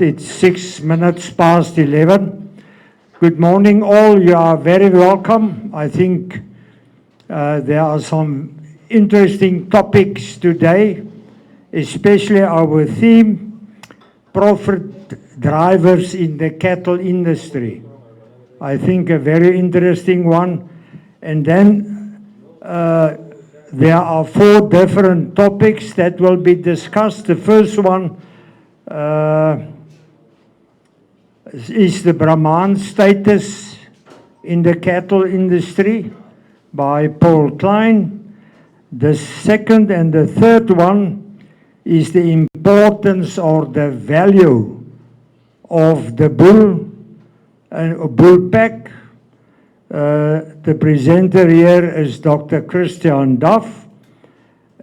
It's 6 minutes past 11. Good morning, all. You are very welcome. I think there are some interesting topics today, especially our theme, profit drivers in the cattle industry. I think a very interesting one. And then there are 4 different topics that will be discussed. The first one is the Brahman status in the cattle industry by Paul Klein. The second and the third one is the importance or the value of the bull and bull pack. The presenter here is Dr. Christian Duff.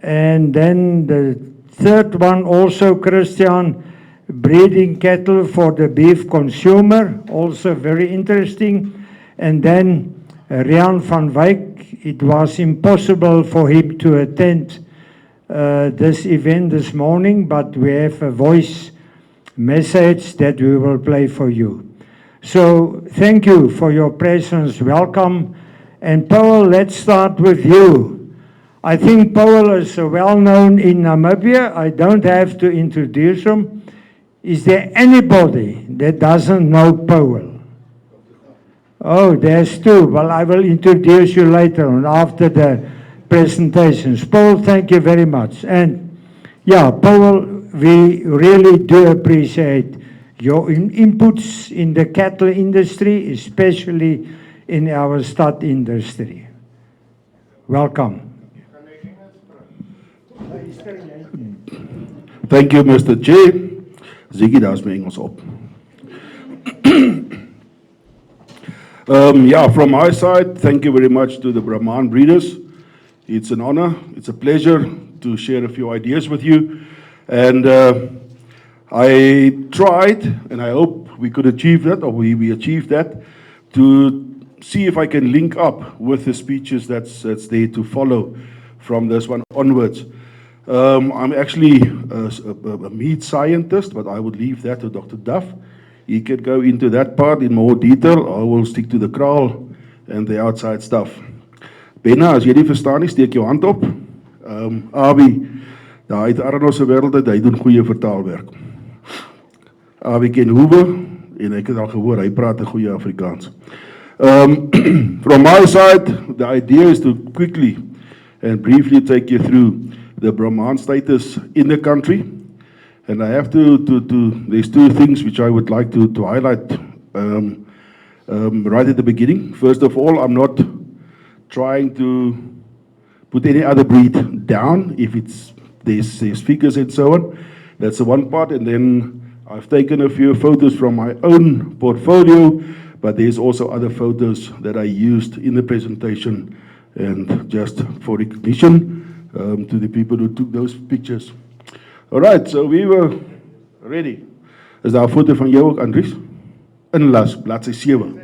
And then the third one, also Christian, breeding cattle for the beef consumer, also very interesting. And then Rian van Wyk, it was impossible for him to attend this event this morning, but we have a voice message that we will play for you. So thank you for your presence, welcome. And Paul, let's start with you. I think Paul is well known in Namibia. I don't have to introduce him. Is there anybody that doesn't know Paul? Oh, there's 2. Well, I will introduce you later on after the presentations. Paul, thank you very much. And yeah, Paul, we really do appreciate your inputs in the cattle industry, especially in our stud industry. Welcome. Thank you, Mr. Chair. Ziggy, daar's my Engels op. From my side, thank you very much to the Brahman breeders. It's an honor, it's a pleasure to share a few ideas with you. And I tried, and I hope we could achieve that, or we achieved that, to see if I can link up with the speeches that's there to follow from this one onwards. I'm actually a meat scientist, but I would leave that to Dr. Duff. He can go into that part in more detail. I will stick to the kraal and the outside stuff. Benna, as jy nie verstaan nie, steek jou hand op. Abi, daar uit Arno se wêreld uit, hy doen goeie vertaalwerk. Abi ken Hoewe, en ek het al gehoor, hy praat 'n goeie Afrikaans. From my side, the idea is to quickly and briefly take you through the Brahman status in the country. And I have there's 2 things which I would like to highlight right at the beginning. First of all, I'm not trying to put any other breed down if there's figures and so on. That's the one part. And then I've taken a few photos from my own portfolio, but there's also other photos that I used in the presentation and just for recognition to the people who took those pictures. All right, so we were ready. Is daar 'n foto van jou ook, Andries? Inlas, bladsy 7.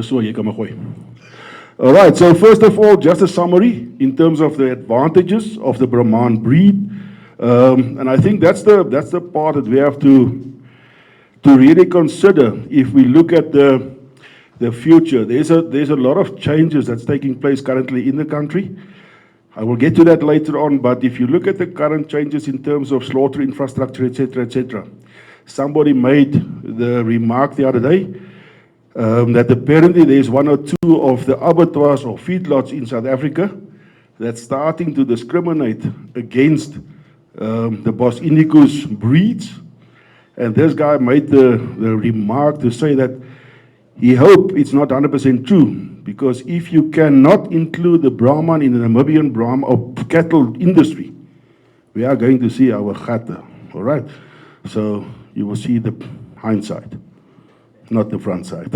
So jy kan maar gooi. All right, so first of all, just a summary in terms of the advantages of the Brahman breed. And I think that's the part that we have to really consider if we look at the future. There's a lot of changes that's taking place currently in the country. I will get to that later on, but if you look at the current changes in terms of slaughter infrastructure, etc., somebody made the remark the other day that apparently there's 1 or 2 of the abattoirs or feedlots in South Africa that's starting to discriminate against the Bos Indicus breeds. And this guy made the remark to say that he hoped it's not 100% true, because if you cannot include the Brahman in the Namibian cattle industry, we are going to see our gatte, all right? So you will see the hindsight, not the front side.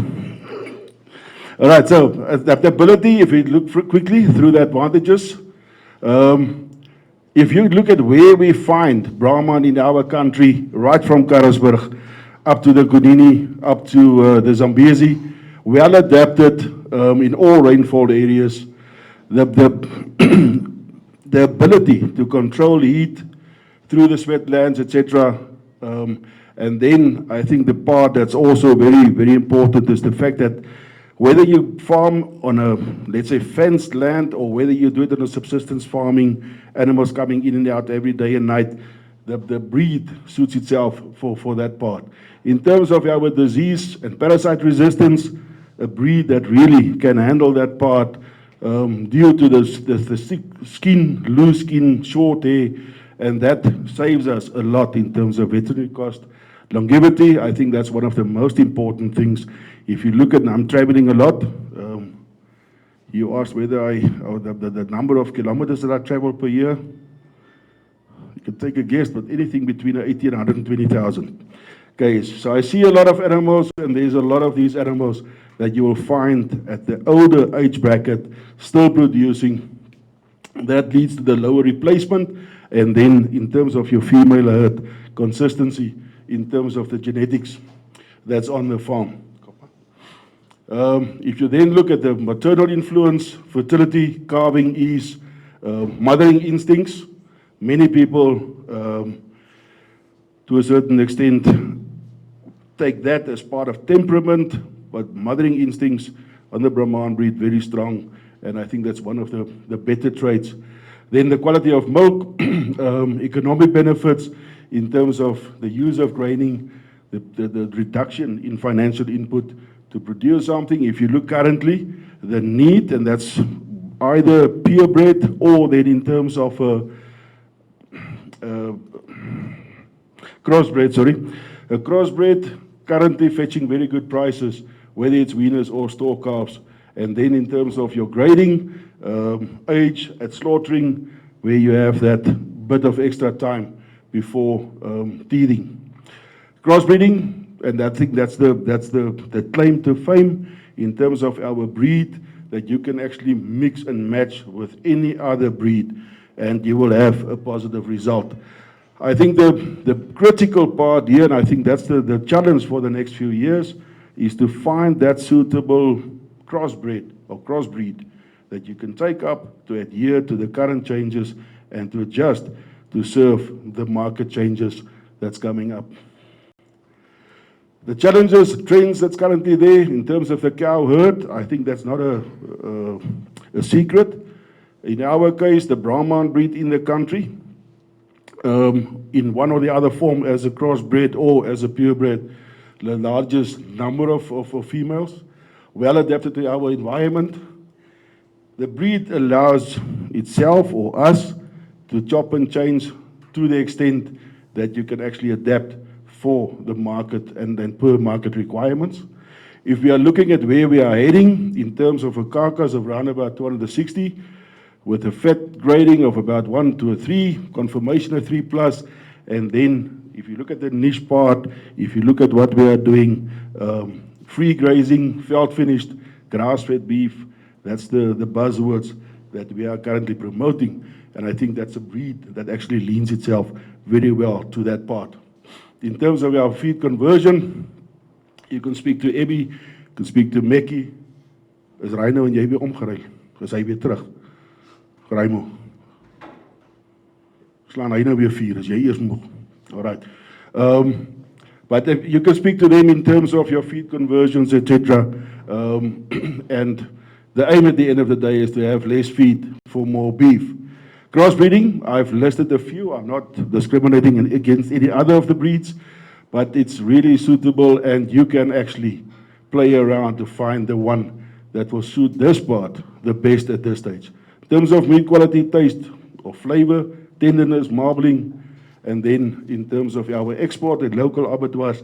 All right, so adaptability, if we look quickly through the advantages, if you look at where we find Brahman in our country, right from Karasburg, up to the Kunini, up to the Zambezi, well adapted in all rainfall areas. The ability to control heat through the sweatlands, etc., And then I think the part that's also very, very important is the fact that whether you farm on a, let's say, fenced land, or whether you do it on a subsistence farming, animals coming in and out every day and night, the breed suits itself for that part. In terms of our disease and parasite resistance, a breed that really can handle that part due to the thick skin, loose skin, short hair, and that saves us a lot in terms of veterinary cost. Longevity, I think that's one of the most important things. If you look at, I'm traveling a lot. You asked whether the number of kilometers that I travel per year. You can take a guess, but anything between 80 and 120,000. Okay, so I see a lot of animals, and there's a lot of these animals that you will find at the older age bracket still producing. That leads to the lower replacement, and then in terms of your female herd, consistency in terms of the genetics that's on the farm. If you then look at the maternal influence, fertility, calving ease, mothering instincts, many people, to a certain extent, take that as part of temperament, but mothering instincts on the Brahman breed very strong, and I think that's one of the better traits. Then the quality of milk, economic benefits in terms of the use of graining, the reduction in financial input to produce something. If you look currently, the need, and that's either purebred or then in terms of crossbred, a crossbred currently fetching very good prices, whether it's weaners or store calves. And then in terms of your grading, age at slaughtering, where you have that bit of extra time before teething. Crossbreeding, and I think that's the claim to fame in terms of our breed, that you can actually mix and match with any other breed, and you will have a positive result. I think the critical part here, and I think that's the challenge for the next few years, is to find that suitable crossbred or crossbreed that you can take up to adhere to the current changes and to adjust to serve the market changes that's coming up. The challenges, trends that's currently there in terms of the cow herd, I think that's not a secret. In our case, the Brahman breed in the country, in one or the other form as a crossbred or as a purebred, the largest number of females, well adapted to our environment. The breed allows itself or us to chop and change to the extent that you can actually adapt for the market and then per market requirements. If we are looking at where we are heading in terms of a carcass of around about 260, with a fat grading of about 1 to a 3, confirmation of 3+, and then if you look at the niche part, if you look at what we are doing, free grazing, felt finished, grass-fed beef, that's the buzzwords that we are currently promoting, and I think that's a breed that actually leans itself very well to that part. In terms of our feed conversion, you can speak to Abby, you can speak to Mekkie. Is Rhino en jy weer omgery? Is hy weer terug? Raimo. Slaan hy nou weer 4, as jy eers moeg. All right. But if you can speak to them in terms of your feed conversions, etc. And the aim at the end of the day is to have less feed for more beef. Crossbreeding, I've listed a few. I'm not discriminating against any other of the breeds, but it's really suitable, and you can actually play around to find the one that will suit this part the best at this stage. In terms of meat quality, taste, or flavor, tenderness, marbling, and then in terms of our export and local abattoirs,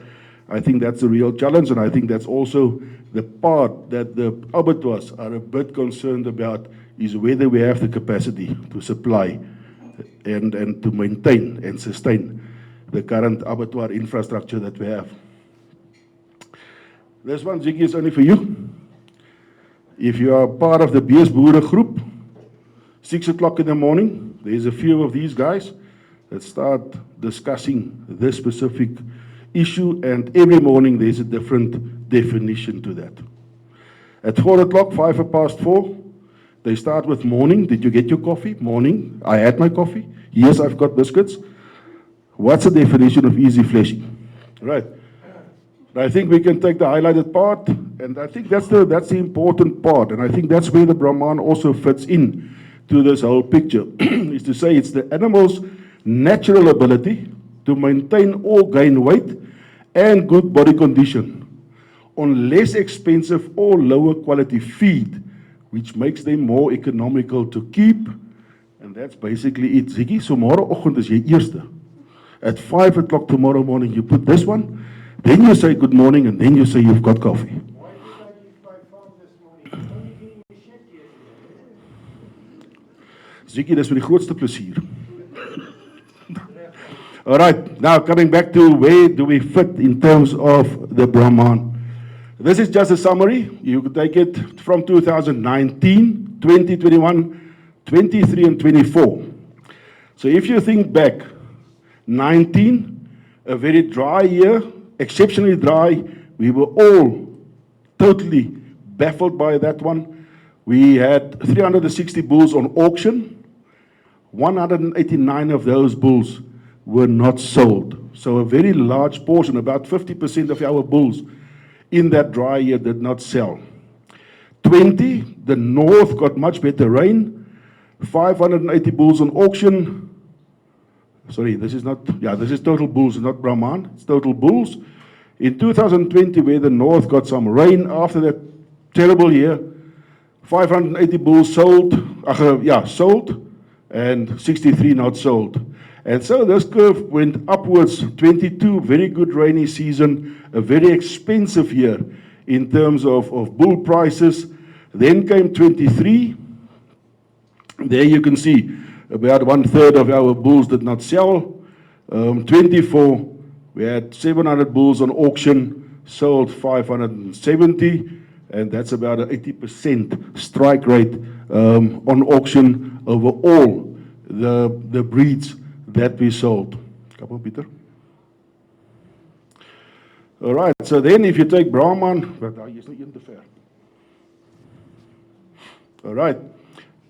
I think that's a real challenge, and I think that's also the part that the abattoirs are a bit concerned about, is whether we have the capacity to supply and to maintain and sustain the current abattoir infrastructure that we have. This one, Ziggy, is only for you. If you are part of the Beesboere group, 6 o'clock in the morning, there's a few of these guys that start discussing this specific issue, and every morning there's a different definition to that. At 4 o'clock, 4:05, they start with morning. Did you get your coffee? Morning. I had my coffee. Yes, I've got biscuits. What's the definition of easy fleshing? Right. I think we can take the highlighted part, and I think that's the important part, and I think that's where the Brahman also fits in to this whole picture, is to say it's the animal's natural ability to maintain or gain weight and good body condition on less expensive or lower quality feed, which makes them more economical to keep, and that's basically it. Ziggy, so môreoggend is jy eerste. At 5 o'clock tomorrow morning, you put this one, then you say good morning, and then you say you've got coffee. Why did I leave my phone this morning? Only getting the shit yesterday. Ziggy, dis vir die grootste plesier. All right, now coming back to where do we fit in terms of the Brahman. This is just a summary. You can take it from 2019, 2021, 23, and 24. So if you think back, 19, a very dry year, exceptionally dry. We were all totally baffled by that one. We had 360 bulls on auction. 189 of those bulls were not sold. So a very large portion, about 50% of our bulls in that dry year did not sell. 20, the north got much better rain. 580 bulls on auction. Sorry, this is total bulls, not Brahman. It's total bulls. In 2020, where the north got some rain after that terrible year, 580 bulls sold, and 63 not sold. And so this curve went upwards. 22, very good rainy season, a very expensive year in terms of bull prices. Then came 23. There you can see about 1/3 of our bulls did not sell. 24, we had 700 bulls on auction, sold 570, and that's about an 80% strike rate on auction over all the breeds that we sold. Come on, Peter. All right, so then if you take Brahman, all right.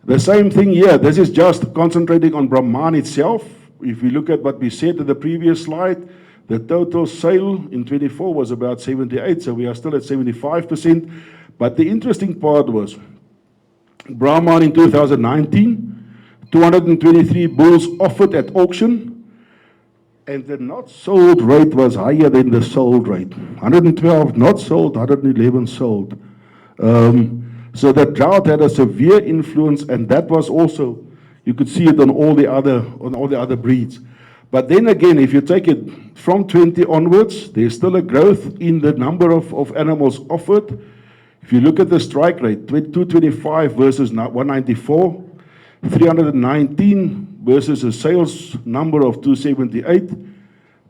The same thing here. This is just concentrating on Brahman itself. If we look at what we said in the previous slide, the total sale in 24 was about 78, so we are still at 75%. But the interesting part was Brahman in 2019, 223 bulls offered at auction, and the not sold rate was higher than the sold rate. 112 not sold, 111 sold. So the drought had a severe influence, and that was also, you could see it on all the other breeds. But then again, if you take it from 20 onwards, there's still a growth in the number of animals offered. If you look at the strike rate, 225 versus 194, 319 versus a sales number of 278,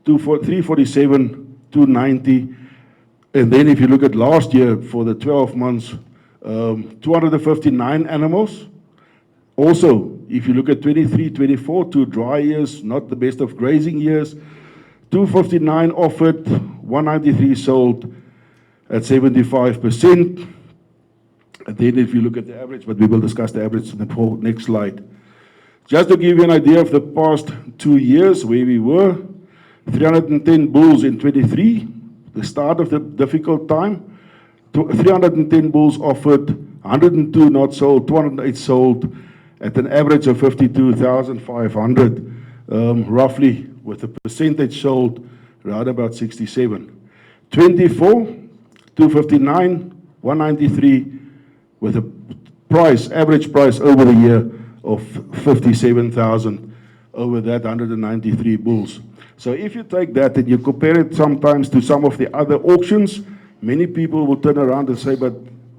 347, 290. And then if you look at last year for the 12 months, 259 animals. Also, if you look at 23, 24, 2 dry years, not the best of grazing years, 259 offered, 193 sold at 75%. And then if you look at the average, but we will discuss the average in the next slide. Just to give you an idea of the past 2 years where we were, 310 bulls in 23, the start of the difficult time. 310 bulls offered, 102 not sold, 208 sold, at an average of 52,500, roughly, with a percentage sold around about 67. 24, 259, 193, with a price, average price over the year of 57,000 over that 193 bulls. So if you take that and you compare it sometimes to some of the other auctions, many people will turn around and say, but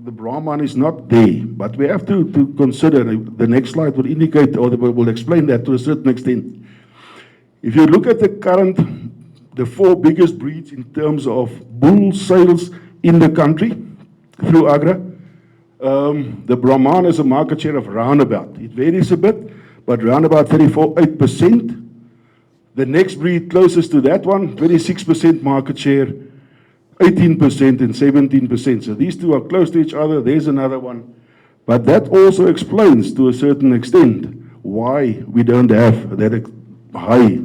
the Brahman is not there. But we have to consider, the next slide will indicate, or will explain that to a certain extent. If you look at the 4 biggest breeds in terms of bull sales in the country through Agra, the Brahman has a market share of roundabout. It varies a bit, but roundabout 34.8%. The next breed closest to that one, 26% market share, 18% and 17%. So these two are close to each other. There's another one. But that also explains to a certain extent why we don't have that high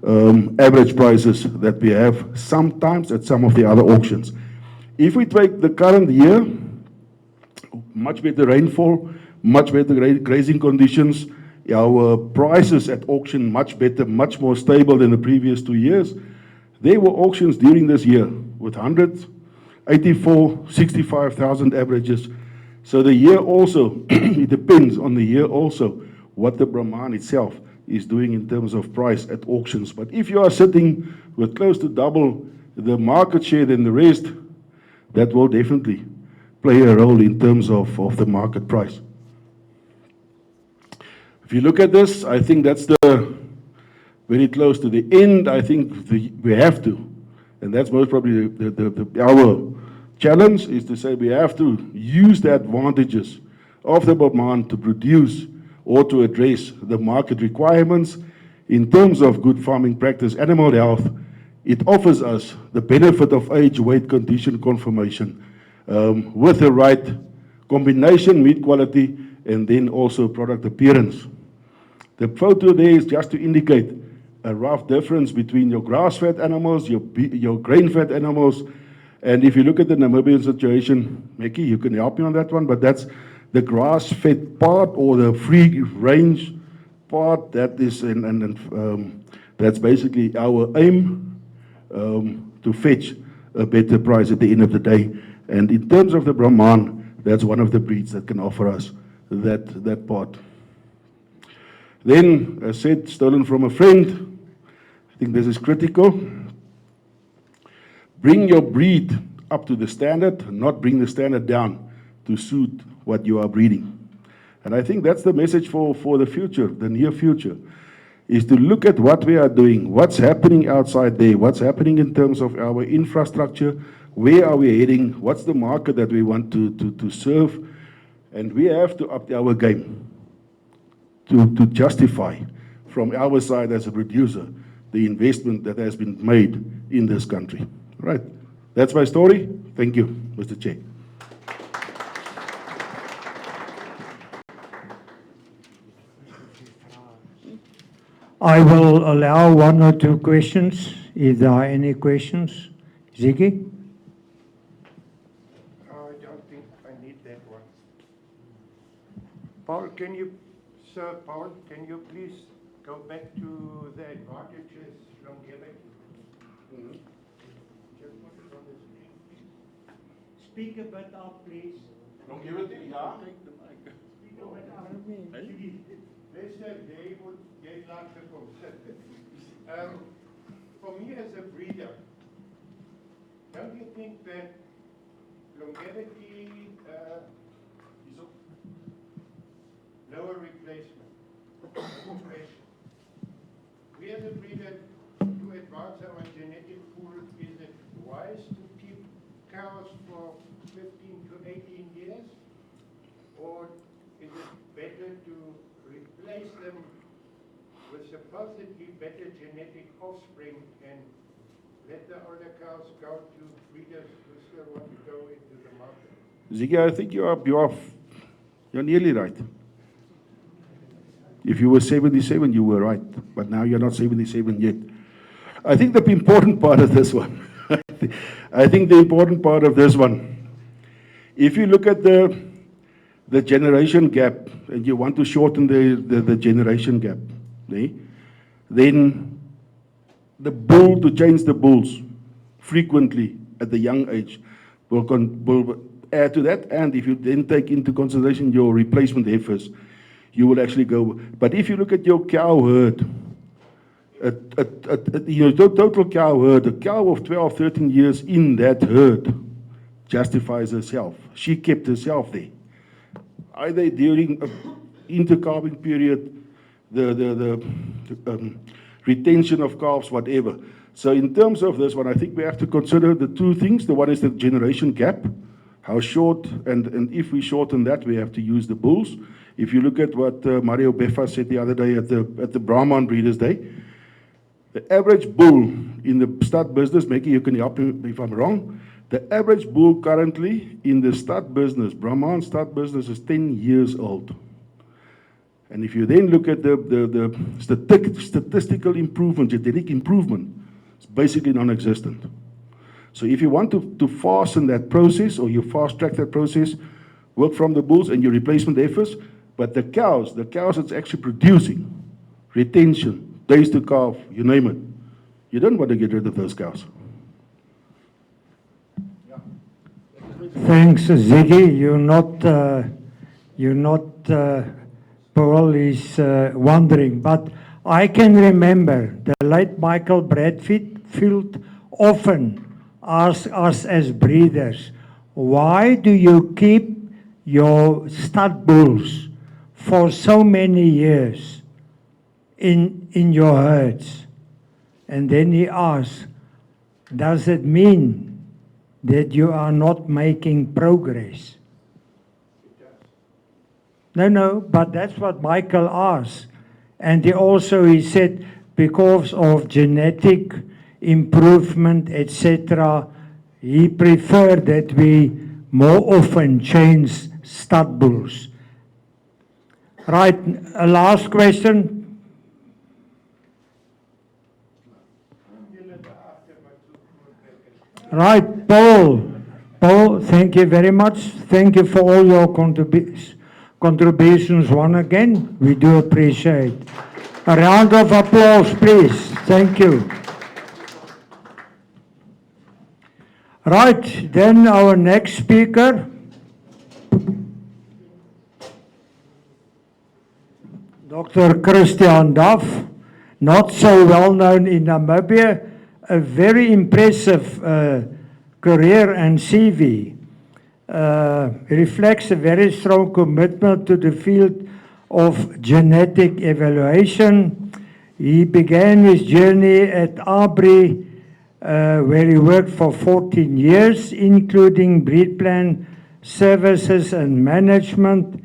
average prices that we have sometimes at some of the other auctions. If we take the current year, much better rainfall, much better grazing conditions, our prices at auction much better, much more stable than the previous 2 years. There were auctions during this year with 184, 65,000 averages. So the year also, it depends on the year also, what the Brahman itself is doing in terms of price at auctions. But if you are sitting with close to double the market share than the rest, that will definitely play a role in terms of the market price. If you look at this, I think that's very close to the end. I think we have to, and that's most probably our challenge, is to say we have to use the advantages of the Brahman to produce or to address the market requirements in terms of good farming practice, animal health. It offers us the benefit of age, weight, condition confirmation with the right combination, meat quality, and then also product appearance. The photo there is just to indicate a rough difference between your grass-fed animals, your grain-fed animals, and if you look at the Namibian situation, Mickey, you can help me on that one, but that's the grass-fed part or the free-range part. That is, that's basically our aim to fetch a better price at the end of the day. And in terms of the Brahman, that's one of the breeds that can offer us that part. Then, as said, stolen from a friend. I think this is critical. Bring your breed up to the standard, not bring the standard down to suit what you are breeding. And I think that's the message for the future, the near future, is to look at what we are doing, what's happening outside there, what's happening in terms of our infrastructure, where are we heading, what's the market that we want to serve, and we have to up our game to justify from our side as a producer the investment that has been made in this country. Right. That's my story. Thank you, Mr. Chair. I will allow 1 or 2 questions, if there are any questions. Ziggy? I don't think I need that one. Paul, can you please go back to the advantages longevity? Just put it on the screen, please. Speak a bit up, please. Longevity, yeah. Speak a bit up. For me as a breeder, don't you think that longevity, lower replacement, we as a breeder, to advance our genetic pool, is it wise to keep cows for 15 to 18 years? Or is it better to replace them with supposedly better genetic offspring and let the older cows go to breeders who still want to go into the market? Ziggy, I think you're nearly right. If you were 77, you were right, but now you're not 77 yet. I think the important part of this one, if you look at the generation gap, and you want to shorten the generation gap, then the bull, to change the bulls frequently at the young age will add to that. And if you then take into consideration your replacement heifers, you will actually go. But if you look at your cow herd, your total cow herd, a cow of 12, 13 years in that herd justifies herself. She kept herself there. Either during an intercalving period, the retention of calves, whatever. So in terms of this one, I think we have to consider the 2 things. The one is the generation gap, how short, and if we shorten that, we have to use the bulls. If you look at what Mario Beffa said the other day at the Brahman Breeders' Day, the average bull in the stud business, Mickey, you can help me if I'm wrong, the average bull currently in the stud business, Brahman stud business, is 10 years old. And if you then look at the statistical improvement, genetic improvement, it's basically non-existent. So if you want to fasten that process, or you fast track that process, work from the bulls and your replacement heifers, but the cows that's actually producing, retention, days to calf, you name it, you don't want to get rid of those cows. Thanks, Ziggy. Paul is wondering, but I can remember the late Michael Bradfield often asked us as breeders, why do you keep your stud bulls for so many years in your herds? And then he asked, does it mean that you are not making progress? No, but that's what Michael asked. And he said, because of genetic improvement, etc., he preferred that we more often change stud bulls. Right, a last question. Right, Paul. Paul, thank you very much. Thank you for all your contributions once again. We do appreciate. A round of applause, please. Thank you. Right, then our next speaker. Dr. Christian Duff, not so well known in Namibia, a very impressive career and CV. Reflects a very strong commitment to the field of genetic evaluation. He began his journey at Aubrey, where he worked for 14 years, including breed plan services and management.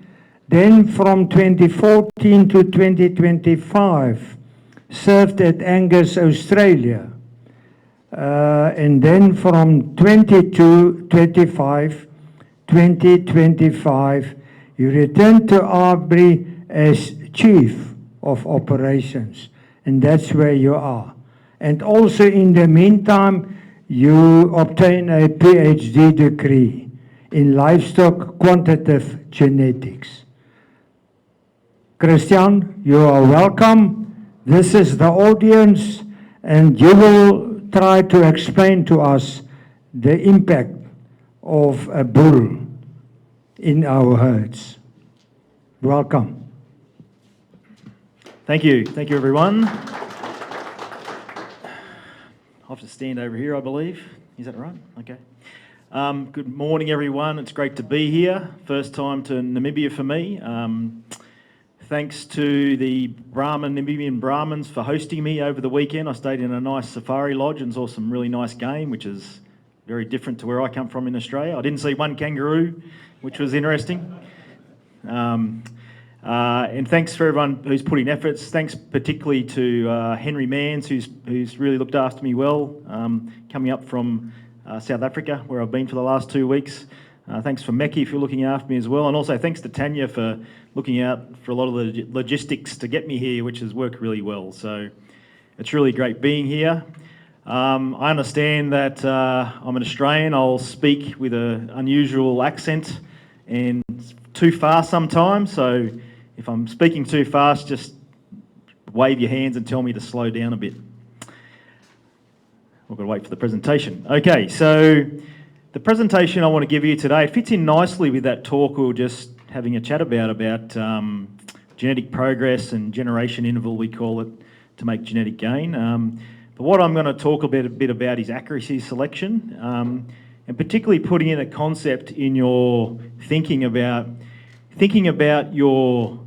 Then from 2014 to 2025, served at Angus, Australia. And then from 2025, you returned to Aubrey as Chief of Operations, and that's where you are. And also in the meantime, you obtain a PhD degree in livestock quantitative genetics. Christian, you are welcome. This is the audience, and you will try to explain to us the impact of a bull in our herds. Welcome. Thank you. Thank you, everyone. I'll have to stand over here, I believe. Is that right? Okay. Good morning, everyone. It's great to be here. First time to Namibia for me. Thanks to the Namibian Brahmins for hosting me over the weekend. I stayed in a nice safari lodge and saw some really nice game, which is very different to where I come from in Australia. I didn't see one kangaroo, which was interesting. And thanks for everyone who's put in efforts. Thanks particularly to Henry Mans, who's really looked after me well, coming up from South Africa, where I've been for the last 2 weeks. Thanks for Meki for looking after me as well. And also thanks to Tanya for looking out for a lot of the logistics to get me here, which has worked really well. So it's really great being here. I understand that I'm an Australian. I'll speak with an unusual accent and too fast sometimes. So if I'm speaking too fast, just wave your hands and tell me to slow down a bit. We've got to wait for the presentation. Okay, so the presentation I want to give you today, it fits in nicely with that talk we were just having a chat about genetic progress and generation interval, we call it, to make genetic gain. But what I'm going to talk a bit about is accuracy selection, and particularly putting in a concept in your thinking about your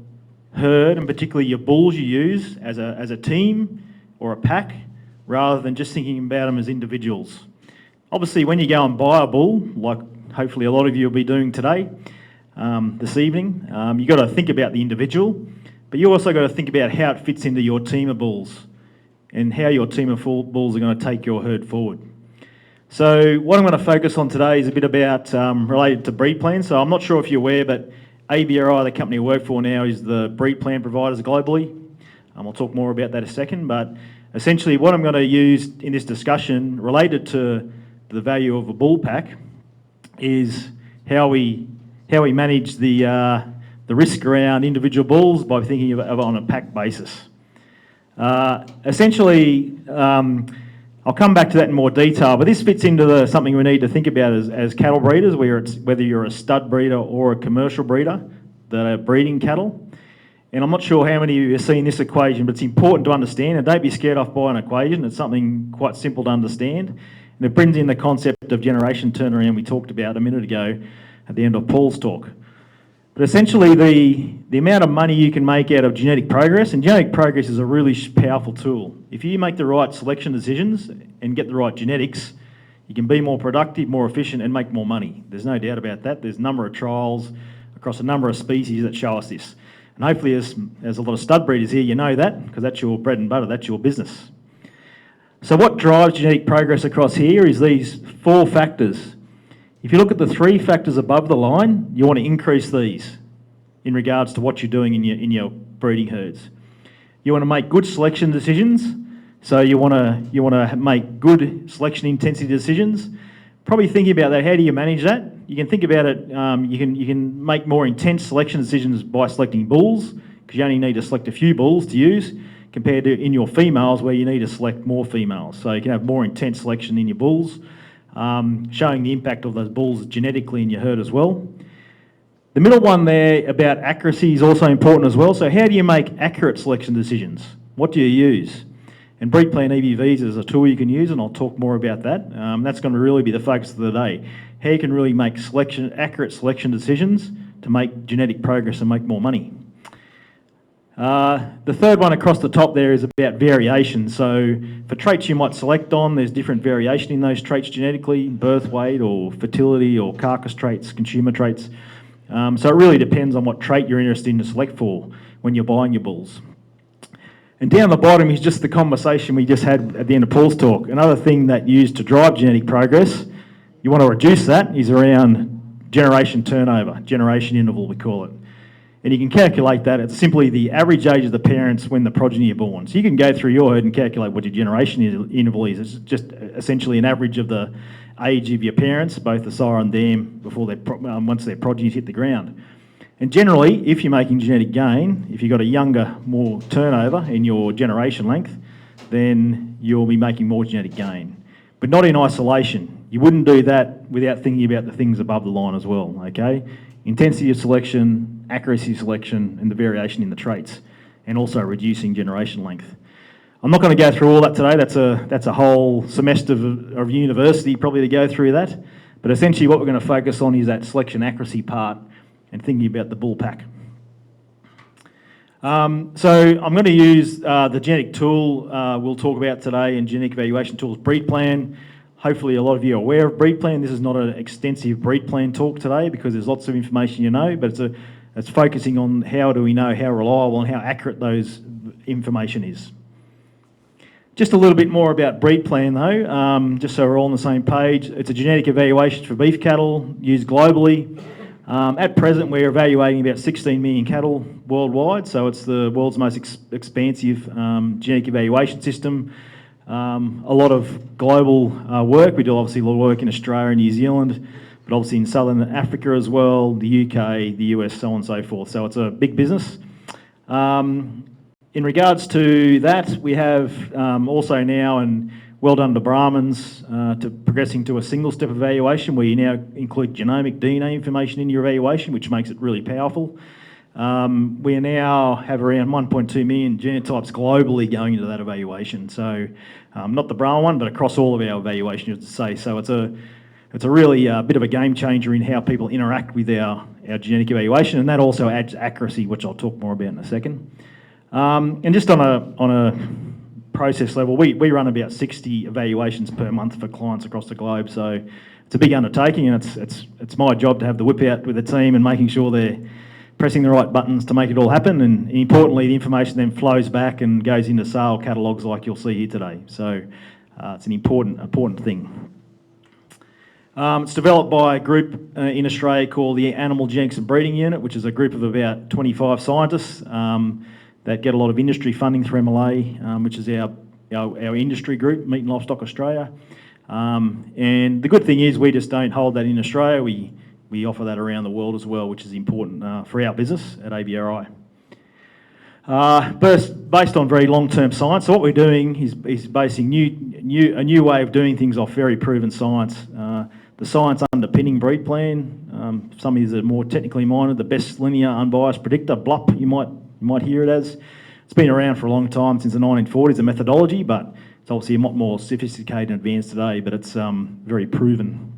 herd, and particularly your bulls you use as a team or a pack, rather than just thinking about them as individuals. Obviously, when you go and buy a bull, like hopefully a lot of you will be doing today, this evening, you've got to think about the individual, but you also got to think about how it fits into your team of bulls and how your team of bulls are going to take your herd forward. So what I'm going to focus on today is a bit about related to breed plans. So I'm not sure if you're aware, but ABRI, the company I work for now, is the breed plan providers globally. I'll talk more about that in a second, but essentially what I'm going to use in this discussion related to the value of a bull pack is how we manage the risk around individual bulls by thinking of it on a pack basis. Essentially, I'll come back to that in more detail, but this fits into something we need to think about as cattle breeders, whether you're a stud breeder or a commercial breeder that are breeding cattle. And I'm not sure how many of you have seen this equation, but it's important to understand, and don't be scared off by an equation. It's something quite simple to understand. And it brings in the concept of generation turnaround we talked about a minute ago at the end of Paul's talk. But essentially, the amount of money you can make out of genetic progress, and genetic progress is a really powerful tool. If you make the right selection decisions and get the right genetics, you can be more productive, more efficient, and make more money. There's no doubt about that. There's a number of trials across a number of species that show us this. And hopefully, as a lot of stud breeders here, you know that, because that's your bread and butter, that's your business. So what drives genetic progress across here is these 4 factors. If you look at the 3 factors above the line, you want to increase these in regards to what you're doing in your breeding herds. You want to make good selection decisions, so you want to make good selection intensity decisions. Probably thinking about that, how do you manage that? You can think about it, you can make more intense selection decisions by selecting bulls, because you only need to select a few bulls to use, compared to in your females where you need to select more females. So you can have more intense selection in your bulls, showing the impact of those bulls genetically in your herd as well. The middle one there about accuracy is also important as well. So how do you make accurate selection decisions? What do you use? And breed plan EBVs is a tool you can use, and I'll talk more about that. That's going to really be the focus of the day. How you can really make accurate selection decisions to make genetic progress and make more money. The third one across the top there is about variation. So for traits you might select on, there's different variation in those traits genetically, birth weight or fertility or carcass traits, consumer traits. So it really depends on what trait you're interested in to select for when you're buying your bulls. And down the bottom is just the conversation we just had at the end of Paul's talk. Another thing that you use to drive genetic progress, you want to reduce that, is around generation turnover, generation interval we call it. And you can calculate that. It's simply the average age of the parents when the progeny are born. So you can go through your herd and calculate what your generation interval is. It's just essentially an average of the age of your parents, both the sire and dam, before once their progenies hit the ground. And generally, if you're making genetic gain, if you've got a younger, more turnover in your generation length, then you'll be making more genetic gain. But not in isolation. You wouldn't do that without thinking about the things above the line as well, okay? Intensity of selection, accuracy of selection, and the variation in the traits, and also reducing generation length. I'm not going to go through all that today. That's a whole semester of university probably to go through that. But essentially what we're going to focus on is that selection accuracy part and thinking about the bull pack. So I'm going to use the genetic tool we'll talk about today, and genetic evaluation tools, breed plan. Hopefully a lot of you are aware of breed plan. This is not an extensive breed plan talk today because there's lots of information you know, but it's focusing on how do we know how reliable and how accurate those information is. Just a little bit more about breed plan though, just so we're all on the same page. It's a genetic evaluation for beef cattle used globally. At present, we're evaluating about 16 million cattle worldwide, so it's the world's most expansive genetic evaluation system. A lot of global work. We do obviously a lot of work in Australia and New Zealand, but obviously in Southern Africa as well, the UK, the US, so on and so forth. So it's a big business. In regards to that, we have also now, and well done to Brahmans, to progressing to a single step evaluation where you now include genomic DNA information in your evaluation, which makes it really powerful. We now have around 1.2 million genotypes globally going into that evaluation. So not the Brahman one, but across all of our evaluation, you have to say. So it's a really bit of a game changer in how people interact with our genetic evaluation, and that also adds accuracy, which I'll talk more about in a second. And just on a process level, we run about 60 evaluations per month for clients across the globe, so it's a big undertaking, and it's my job to have the whip out with the team and making sure they're pressing the right buttons to make it all happen, and importantly the information then flows back and goes into sale catalogues like you'll see here today. So it's an important thing. It's developed by a group in Australia called the Animal Genetics and Breeding Unit, which is a group of about 25 scientists that get a lot of industry funding through MLA, which is our industry group, Meat and Livestock Australia. And the good thing is we just don't hold that in Australia. We offer that around the world as well, which is important for our business at ABRI. Based on very long-term science, so what we're doing is basing a new way of doing things off very proven science. The science underpinning breed plan, some of these are more technically minded, the best linear unbiased predictor, BLUP, you might hear it as. It's been around for a long time, since the 1940s, the methodology, but it's obviously a lot more sophisticated and advanced today, but it's very proven.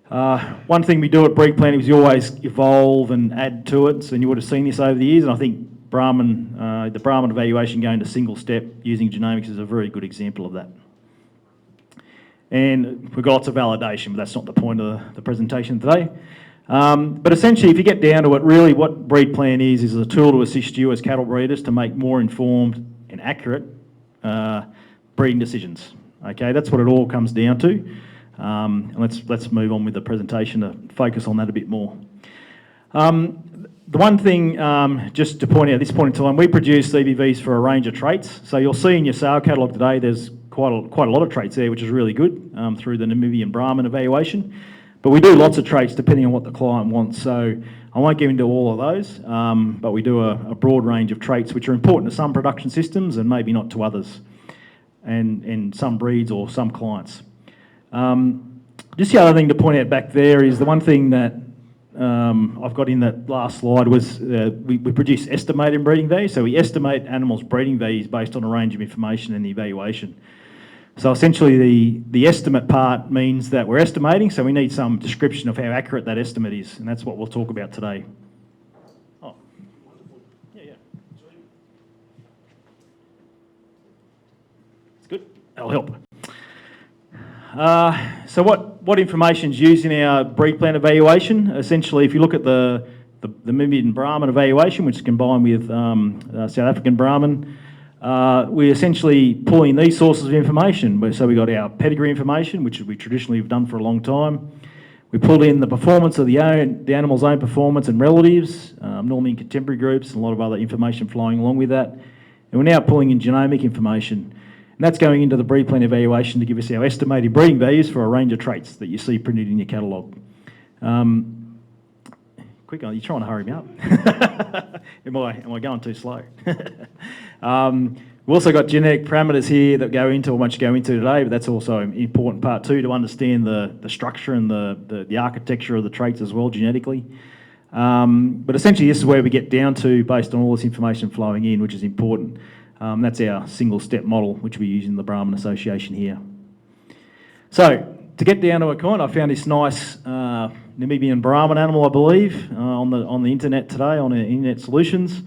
One thing we do at breed planning is you always evolve and add to it, so you would have seen this over the years, and I think Brahman, the Brahman evaluation going to single step using genomics is a very good example of that. And we've got lots of validation, but that's not the point of the presentation today. But essentially, if you get down to it, really what breed plan is a tool to assist you as cattle breeders to make more informed and accurate breeding decisions. Okay, that's what it all comes down to. And let's move on with the presentation to focus on that a bit more. The one thing, just to point out at this point in time, we produce CBVs for a range of traits. So you'll see in your sale catalogue today, there's quite a lot of traits there, which is really good through the Namibian Brahman evaluation. But we do lots of traits depending on what the client wants. So I won't get into all of those, but we do a broad range of traits which are important to some production systems and maybe not to others, and some breeds or some clients. Just the other thing to point out back there is the one thing that I've got in that last slide was we produce estimated breeding values. So we estimate animals' breeding values based on a range of information in the evaluation. So essentially the estimate part means that we're estimating, so we need some description of how accurate that estimate is, and that's what we'll talk about today. Oh, yeah. It's good, that'll help. So what information is used in our breed plan evaluation? Essentially, if you look at the Namibian Brahman evaluation, which is combined with South African Brahman, we're essentially pulling these sources of information. So we got our pedigree information, which we traditionally have done for a long time. We pulled in the performance of the animal's own performance and relatives, normally in contemporary groups, and a lot of other information flowing along with that. And we're now pulling in genomic information. And that's going into the breed plan evaluation to give us our estimated breeding values for a range of traits that you see printed in your catalogue. Quick, are you trying to hurry me up? Am I going too slow? We've also got genetic parameters here that go into, or won't go into today, but that's also an important part too, to understand the structure and the architecture of the traits as well genetically. But essentially this is where we get down to based on all this information flowing in, which is important. That's our single step model, which we use in the Brahman Association here. So, to get down to a point, I found this nice Namibian Brahman animal, I believe, on the internet today, on Internet Solutions.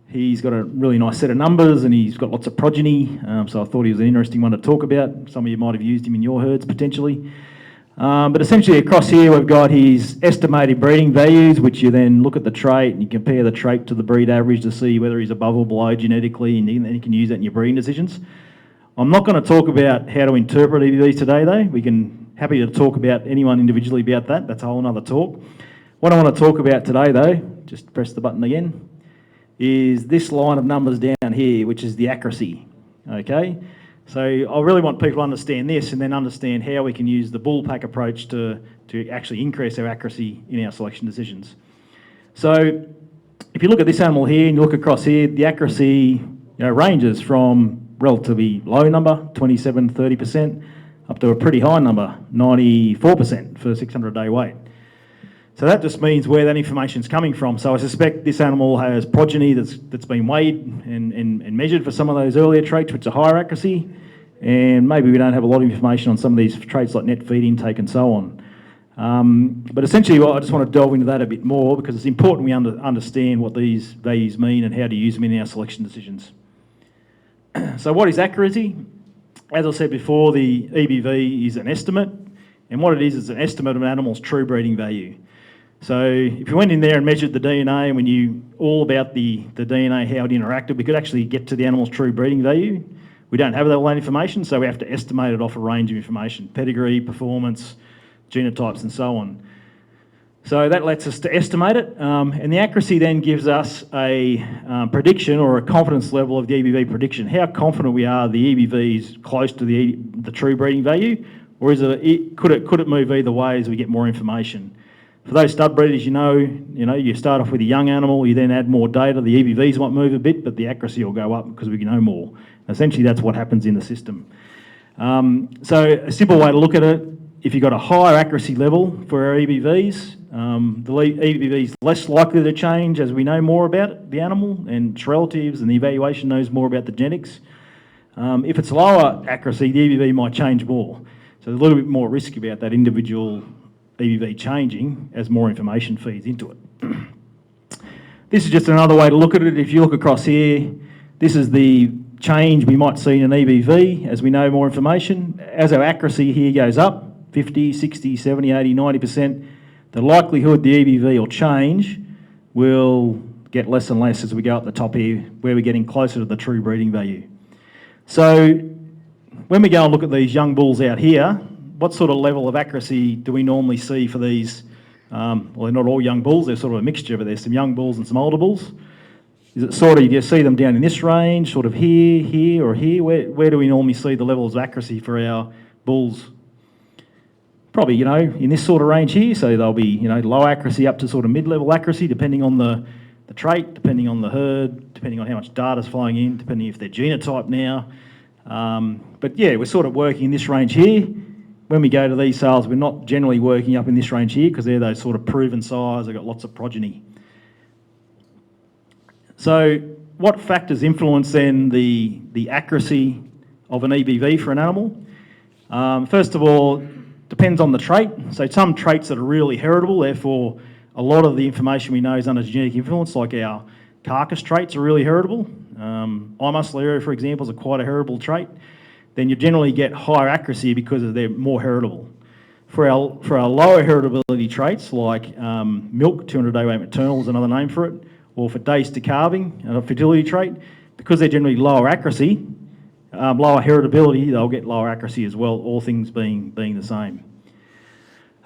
He's got a really nice set of numbers and he's got lots of progeny, so I thought he was an interesting one to talk about. Some of you might have used him in your herds potentially. But essentially across here we've got his estimated breeding values, which you then look at the trait and you compare the trait to the breed average to see whether he's above or below genetically, and then you can use that in your breeding decisions. I'm not going to talk about how to interpret EBVs today though. We can happy to talk about anyone individually about that. That's a whole other talk. What I want to talk about today though, just press the button again, is this line of numbers down here, which is the accuracy. Okay? So I really want people to understand this and then understand how we can use the bullpack approach to actually increase our accuracy in our selection decisions. So if you look at this animal here and you look across here, the accuracy ranges from relatively low number, 27, 30%, up to a pretty high number, 94% for 600-day weight. So that just means where that information is coming from. So I suspect this animal has progeny that's been weighed and measured for some of those earlier traits, which are higher accuracy, and maybe we don't have a lot of information on some of these traits like net feed intake and so on. But essentially, I just want to delve into that a bit more because it's important we understand what these values mean and how to use them in our selection decisions. So what is accuracy? As I said before, the EBV is an estimate, and what it is an estimate of an animal's true breeding value. So if you went in there and measured the DNA and we knew all about the DNA, how it interacted, we could actually get to the animal's true breeding value. We don't have that information, so we have to estimate it off a range of information: pedigree, performance, genotypes, and so on. So that lets us to estimate it, and the accuracy then gives us a prediction or a confidence level of the EBV prediction. How confident we are the EBV is close to the true breeding value, or could it move either way as we get more information? For those stud breeders, you know, you start off with a young animal, you then add more data, the EBVs might move a bit, but the accuracy will go up because we know more. Essentially, that's what happens in the system. So a simple way to look at it, if you've got a higher accuracy level for our EBVs, the EBV is less likely to change as we know more about the animal and its relatives, and the evaluation knows more about the genetics. If it's lower accuracy, the EBV might change more. So there's a little bit more risk about that individual EBV changing as more information feeds into it. This is just another way to look at it. If you look across here, this is the change we might see in an EBV as we know more information. As our accuracy here goes up, 50, 60, 70, 80, 90%, the likelihood the EBV will change will get less and less as we go up the top here, where we're getting closer to the true breeding value. So when we go and look at these young bulls out here, what sort of level of accuracy do we normally see for these? Well, they're not all young bulls, they're sort of a mixture, but there's some young bulls and some older bulls. Is it sort of, do you see them down in this range, sort of here, here, or here? Where do we normally see the levels of accuracy for our bulls? Probably, in this sort of range here, so they'll be, low accuracy up to sort of mid-level accuracy, depending on the trait, depending on the herd, depending on how much data's flowing in, depending if they're genotype now. But yeah, we're sort of working in this range here. When we go to these sales, we're not generally working up in this range here because they're those sort of proven size, they've got lots of progeny. So what factors influence then the accuracy of an EBV for an animal? First of all, depends on the trait. So some traits that are really heritable, therefore a lot of the information we know is under genetic influence, like our carcass traits are really heritable. Eye muscle area, for example, is quite a heritable trait. Then you generally get higher accuracy because they're more heritable. For our lower heritability traits, like milk, 200-day weight maternal is another name for it, or for days to calving, a fertility trait, because they're generally lower accuracy, lower heritability, they'll get lower accuracy as well, all things being the same.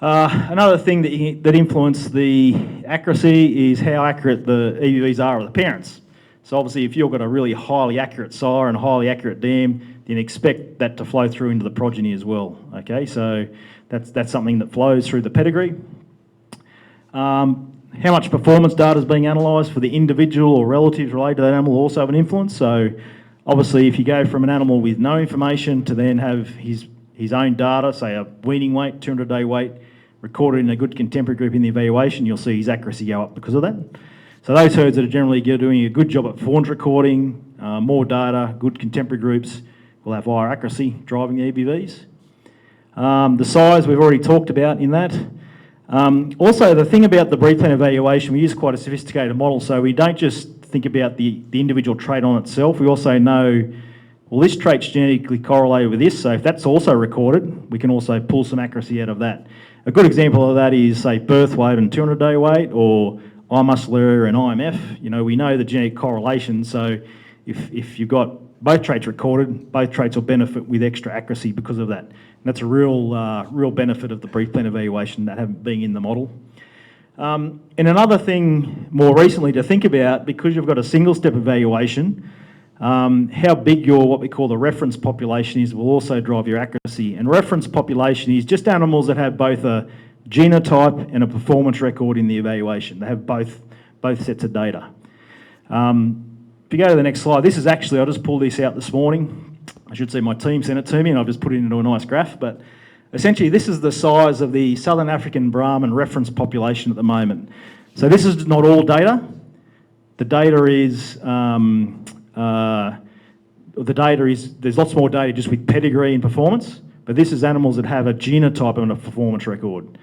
Another thing that influences the accuracy is how accurate the EBVs are of the parents. So obviously if you've got a really highly accurate sire and a highly accurate dam, then expect that to flow through into the progeny as well. Okay, so that's something that flows through the pedigree. How much performance data is being analysed for the individual or relatives related to that animal will also have an influence. So obviously if you go from an animal with no information to then have his own data, say a weaning weight, 200-day weight, recorded in a good contemporary group in the evaluation, you'll see his accuracy go up because of that. So those herds that are generally doing a good job at fawns recording, more data, good contemporary groups, will have higher accuracy driving the EBVs. The size we've already talked about in that. Also, the thing about the breed plan evaluation, we use quite a sophisticated model, so we don't just think about the individual trait on itself. We also know, well, this trait's genetically correlated with this, so if that's also recorded, we can also pull some accuracy out of that. A good example of that is, say, birth weight and 200-day weight, or eye muscle area and IMF. We know the genetic correlation, so if you've got both traits recorded, both traits will benefit with extra accuracy because of that. And that's a real benefit of the breed plan evaluation, that being in the model. And another thing more recently to think about, because you've got a single step evaluation, how big your, what we call the reference population is, will also drive your accuracy. And reference population is just animals that have both a genotype and a performance record in the evaluation. They have both sets of data. If you go to the next slide, this is actually, I just pulled this out this morning. I should say my team sent it to me and I've just put it into a nice graph, but essentially this is the size of the Southern African Brahman reference population at the moment. So this is not all data. The data is, there's lots more data just with pedigree and performance, but this is animals that have a genotype and a performance record.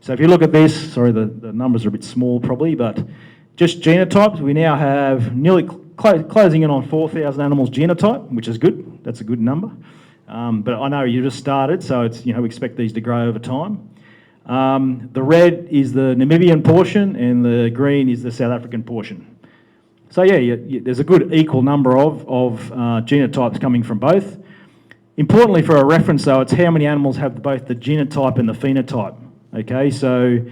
So if you look at this, sorry, the numbers are a bit small probably, but just genotypes, we now have nearly closing in on 4,000 animals genotype, which is good. That's a good number. But I know you just started, so it's, we expect these to grow over time. The red is the Namibian portion and the green is the South African portion. So yeah, there's a good equal number of genotypes coming from both. Importantly for a reference though, it's how many animals have both the genotype and the phenotype. Okay, so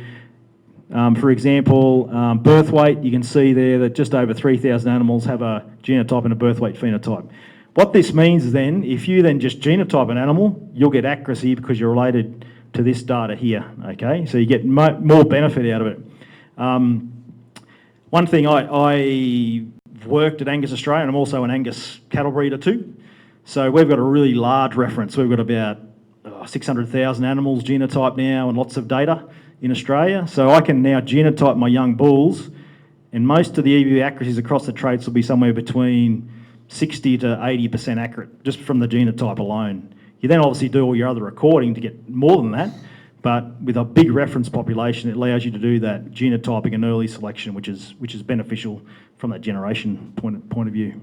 for example, birth weight, you can see there that just over 3,000 animals have a genotype and a birth weight phenotype. What this means is then, if you then just genotype an animal, you'll get accuracy because you're related to this data here, okay? So you get more benefit out of it. One thing, I worked at Angus Australia, and I'm also an Angus cattle breeder too. So we've got a really large reference. We've got about 600,000 animals genotyped now and lots of data in Australia. So I can now genotype my young bulls, and most of the EBV accuracies across the traits will be somewhere between 60 to 80% accurate, just from the genotype alone. You then obviously do all your other recording to get more than that, but with a big reference population, it allows you to do that genotyping and early selection, which is beneficial from that generation point of view.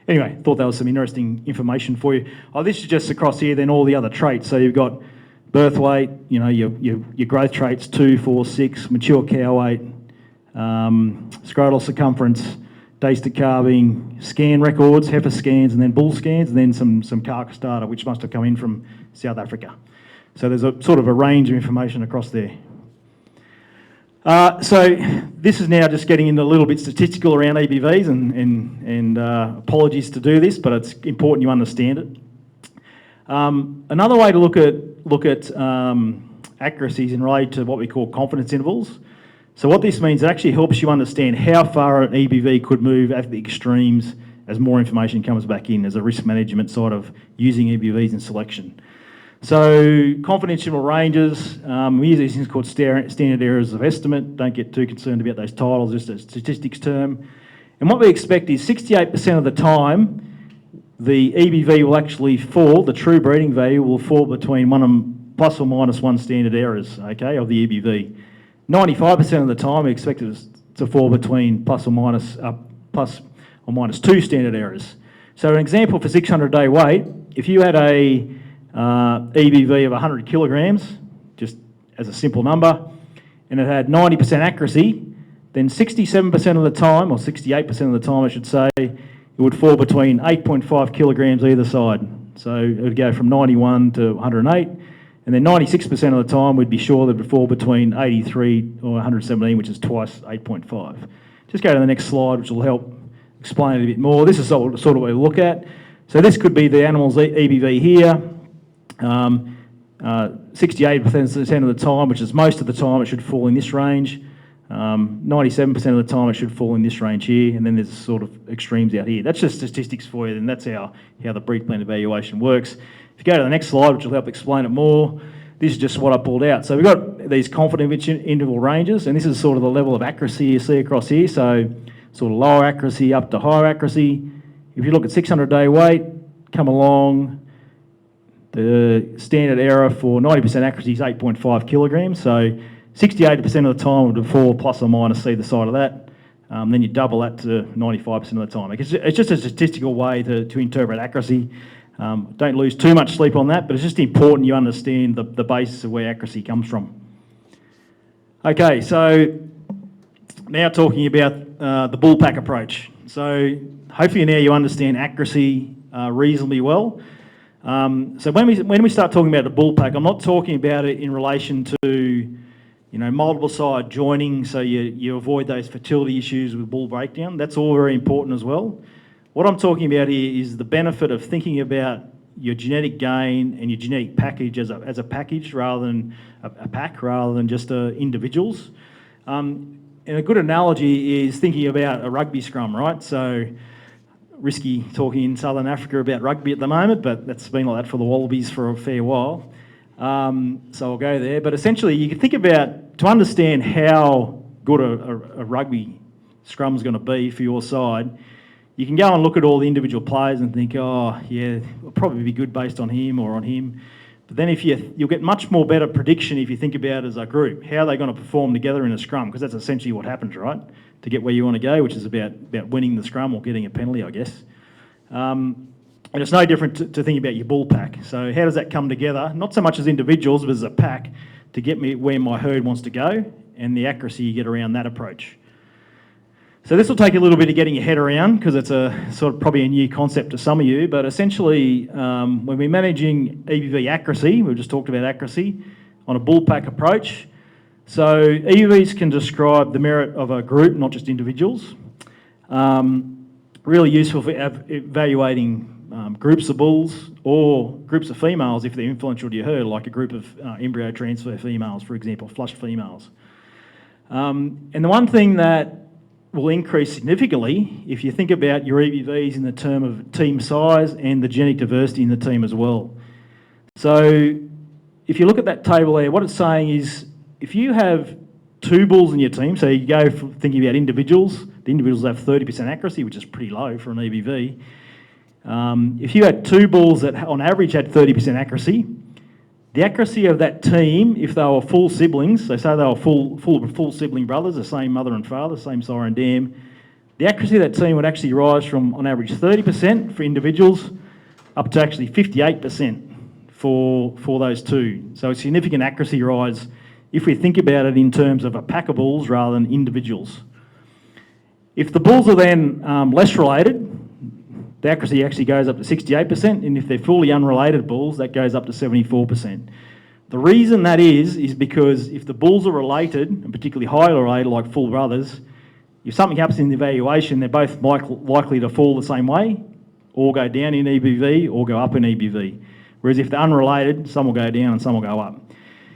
Anyway, thought that was some interesting information for you. Oh, this is just across here, then all the other traits. So you've got birth weight, you know, your growth traits, 2, 4, 6, mature cow weight, scrotal circumference, days to calving, scan records, heifer scans, and then bull scans, and then some carcass data, which must have come in from South Africa. So there's a sort of a range of information across there. So this is now just getting into a little bit statistical around EBVs, and apologies to do this, but it's important you understand it. Another way to look at accuracies in relation to what we call confidence intervals. So what this means, it actually helps you understand how far an EBV could move at the extremes as more information comes back in, as a risk management sort of using EBVs in selection. So confidence interval ranges, we use these things called standard errors of estimate. Don't get too concerned about those titles, just a statistics term. And what we expect is 68% of the time, the EBV will actually fall, the true breeding value will fall between plus or minus 1 standard errors, okay, of the EBV. 95% of the time, we expect it to fall between plus or minus 2 standard errors. So an example for 600-day weight, if you had a EBV of 100 kilograms, just as a simple number, and it had 90% accuracy, then 67% of the time, or 68% of the time I should say, it would fall between 8.5 kilograms either side. So it would go from 91 to 108, and then 96% of the time we'd be sure that it would fall between 83 or 117, which is twice 8.5. Just go to the next slide, which will help explain it a bit more. This is sort of what we look at. So this could be the animal's EBV here. 68% of the time, which is most of the time, it should fall in this range. 97% of the time, it should fall in this range here, and then there's sort of extremes out here. That's just statistics for you, and that's how the breed plan evaluation works. If you go to the next slide, which will help explain it more, this is just what I pulled out. So we've got these confidence interval ranges, and this is sort of the level of accuracy you see across here. So sort of lower accuracy up to higher accuracy. If you look at 600-day weight, come along, the standard error for 90% accuracy is 8.5 kilograms. So 68% of the time would fall plus or minus either side of that. Then you double that to 95% of the time. It's just a statistical way to interpret accuracy. Don't lose too much sleep on that, but it's just important you understand the basis of where accuracy comes from. Okay, so now talking about the bull pack approach. So hopefully now you understand accuracy reasonably well. So when we start talking about the bull pack, I'm not talking about it in relation to multiple side joining, so you avoid those fertility issues with bull breakdown. That's all very important as well. What I'm talking about here is the benefit of thinking about your genetic gain and your genetic package as a package rather than a pack, rather than just individuals. And a good analogy is thinking about a rugby scrum, right? So risky talking in Southern Africa about rugby at the moment, but that's been like that for the Wallabies for a fair while. So I'll go there. But essentially, you can think about, to understand how good a rugby scrum is going to be for your side, you can go and look at all the individual players and think, oh, yeah, it'll probably be good based on him or on him. But then you'll get much more better prediction if you think about it as a group. How are they going to perform together in a scrum? Because that's essentially what happens, right? To get where you want to go, which is about winning the scrum or getting a penalty, I guess. And it's no different to think about your bull pack. So how does that come together? Not so much as individuals, but as a pack to get me where my herd wants to go, and the accuracy you get around that approach. So this will take a little bit of getting your head around because it's a sort of probably a new concept to some of you, but essentially when we're managing EBV accuracy, we've just talked about accuracy on a bull pack approach. So EBVs can describe the merit of a group, not just individuals. Really useful for evaluating groups of bulls or groups of females if they're influential to your herd, like a group of embryo transfer females, for example, flushed females. And the one thing that will increase significantly if you think about your EBVs in the term of team size and the genetic diversity in the team as well. So if you look at that table there, what it's saying is if you have 2 bulls in your team, so you go from thinking about individuals, the individuals have 30% accuracy, which is pretty low for an EBV. If you had 2 bulls that on average had 30% accuracy, the accuracy of that team, if they were full siblings, so say they were full sibling brothers, the same mother and father, same sire and dam, the accuracy of that team would actually rise from on average 30% for individuals up to actually 58% for those 2. So a significant accuracy rise if we think about it in terms of a pack of bulls rather than individuals. If the bulls are then less related, the accuracy actually goes up to 68%, and if they're fully unrelated bulls, that goes up to 74%. The reason that is because if the bulls are related, and particularly highly related like full brothers, if something happens in the evaluation, they're both likely to fall the same way, or go down in EBV, or go up in EBV. Whereas if they're unrelated, some will go down and some will go up.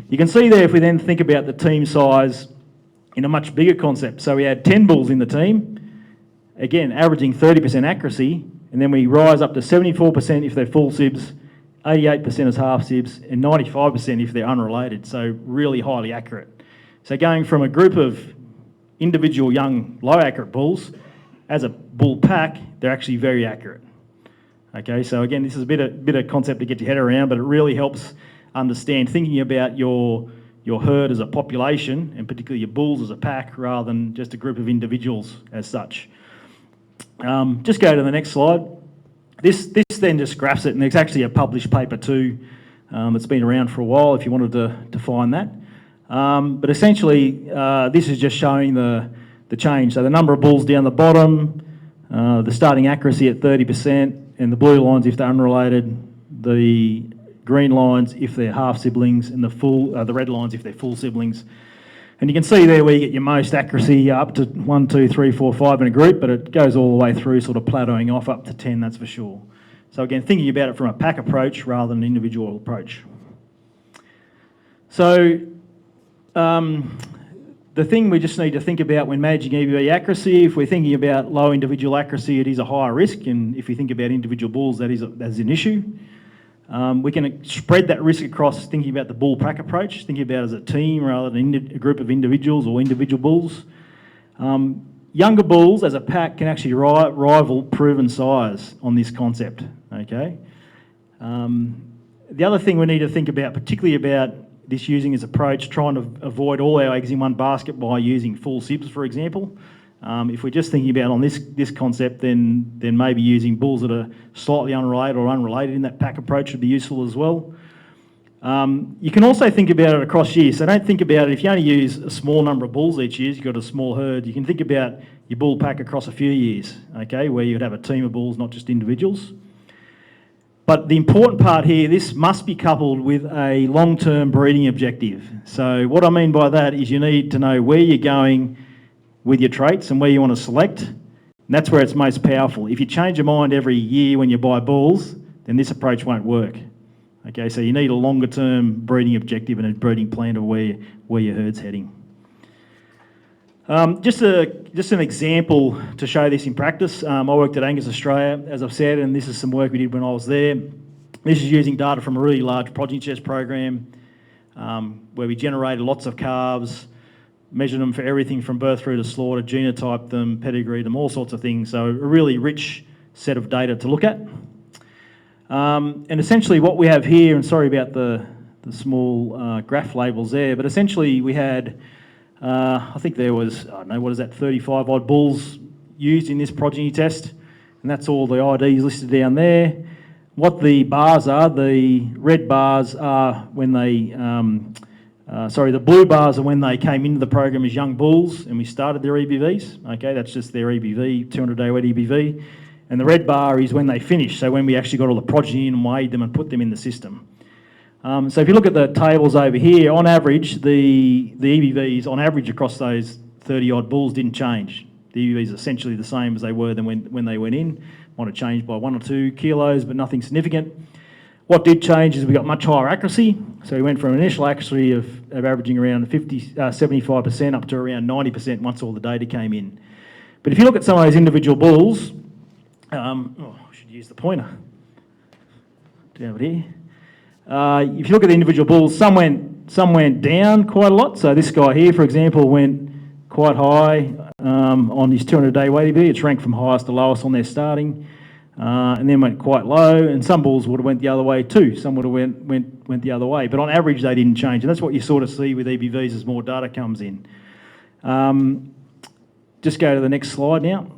You can see there if we then think about the team size in a much bigger concept. So we had 10 bulls in the team, again, averaging 30% accuracy, and then we rise up to 74% if they're full sibs, 88% as half sibs, and 95% if they're unrelated, so really highly accurate. So going from a group of individual young, low accurate bulls, as a bull pack, they're actually very accurate. Okay, so again, this is a bit of concept to get your head around, but it really helps understand thinking about your herd as a population, and particularly your bulls as a pack, rather than just a group of individuals as such. Just go to the next slide. This then just graphs it, and there's actually a published paper too that's been around for a while if you wanted to find that. But essentially, this is just showing the change. So the number of bulls down the bottom, the starting accuracy at 30%, and the blue lines if they're unrelated, the green lines if they're half siblings, and the red lines if they're full siblings. And you can see there where you get your most accuracy up to 1, 2, 3, 4, 5 in a group, but it goes all the way through, sort of plateauing off up to 10, that's for sure. So again, thinking about it from a pack approach rather than an individual approach. So the thing we just need to think about when managing EBV accuracy, if we're thinking about low individual accuracy, it is a higher risk, and if we think about individual bulls, that's an issue. We can spread that risk across thinking about the bull pack approach, thinking about it as a team rather than a group of individuals or individual bulls. Younger bulls as a pack can actually rival proven size on this concept, okay? The other thing we need to think about, particularly about this using this approach, trying to avoid all our eggs in one basket by using full sibs, for example. If we're just thinking about on this concept, then maybe using bulls that are slightly unrelated or unrelated in that pack approach would be useful as well. You can also think about it across years. So don't think about it, if you only use a small number of bulls each year, you've got a small herd, you can think about your bull pack across a few years, okay, where you'd have a team of bulls, not just individuals. But the important part here, this must be coupled with a long-term breeding objective. So what I mean by that is you need to know where you're going with your traits and where you want to select, and that's where it's most powerful. If you change your mind every year when you buy bulls, then this approach won't work. Okay, so you need a longer term breeding objective and a breeding plan of where your herd's heading. Just an example to show this in practice. I worked at Angus Australia, as I've said, and this is some work we did when I was there. This is using data from a really large progeny test program where we generated lots of calves, measured them for everything from birth through to slaughter, genotyped them, pedigreed them, all sorts of things. So a really rich set of data to look at. And essentially what we have here, and sorry about the small graph labels there, but essentially we had, I think there was, I don't know, what is that, 35 odd bulls used in this progeny test, and that's all the IDs listed down there. What the bars are, the red bars are when they The blue bars are when they came into the program as young bulls and we started their EBVs. Okay, that's just their EBV, 200-day weight EBV. And the red bar is when they finished, so when we actually got all the progeny in and weighed them and put them in the system. So if you look at the tables over here, on average, the EBVs on average across those 30-odd bulls didn't change. The EBVs are essentially the same as they were than when they went in. Might have changed by 1 or 2 kilos, but nothing significant. What did change is we got much higher accuracy. So we went from an initial accuracy of averaging around 75% up to around 90% once all the data came in. But if you look at some of those individual bulls, I should use the pointer. Down here. If you look at the individual bulls, some went down quite a lot. So this guy here, for example, went quite high on his 200-day weight EBV. It's ranked from highest to lowest on their starting. And then went quite low, and some bulls would have went the other way too. Some would have went the other way, but on average they didn't change, and that's what you sort of see with EBVs as more data comes in. Just go to the next slide now.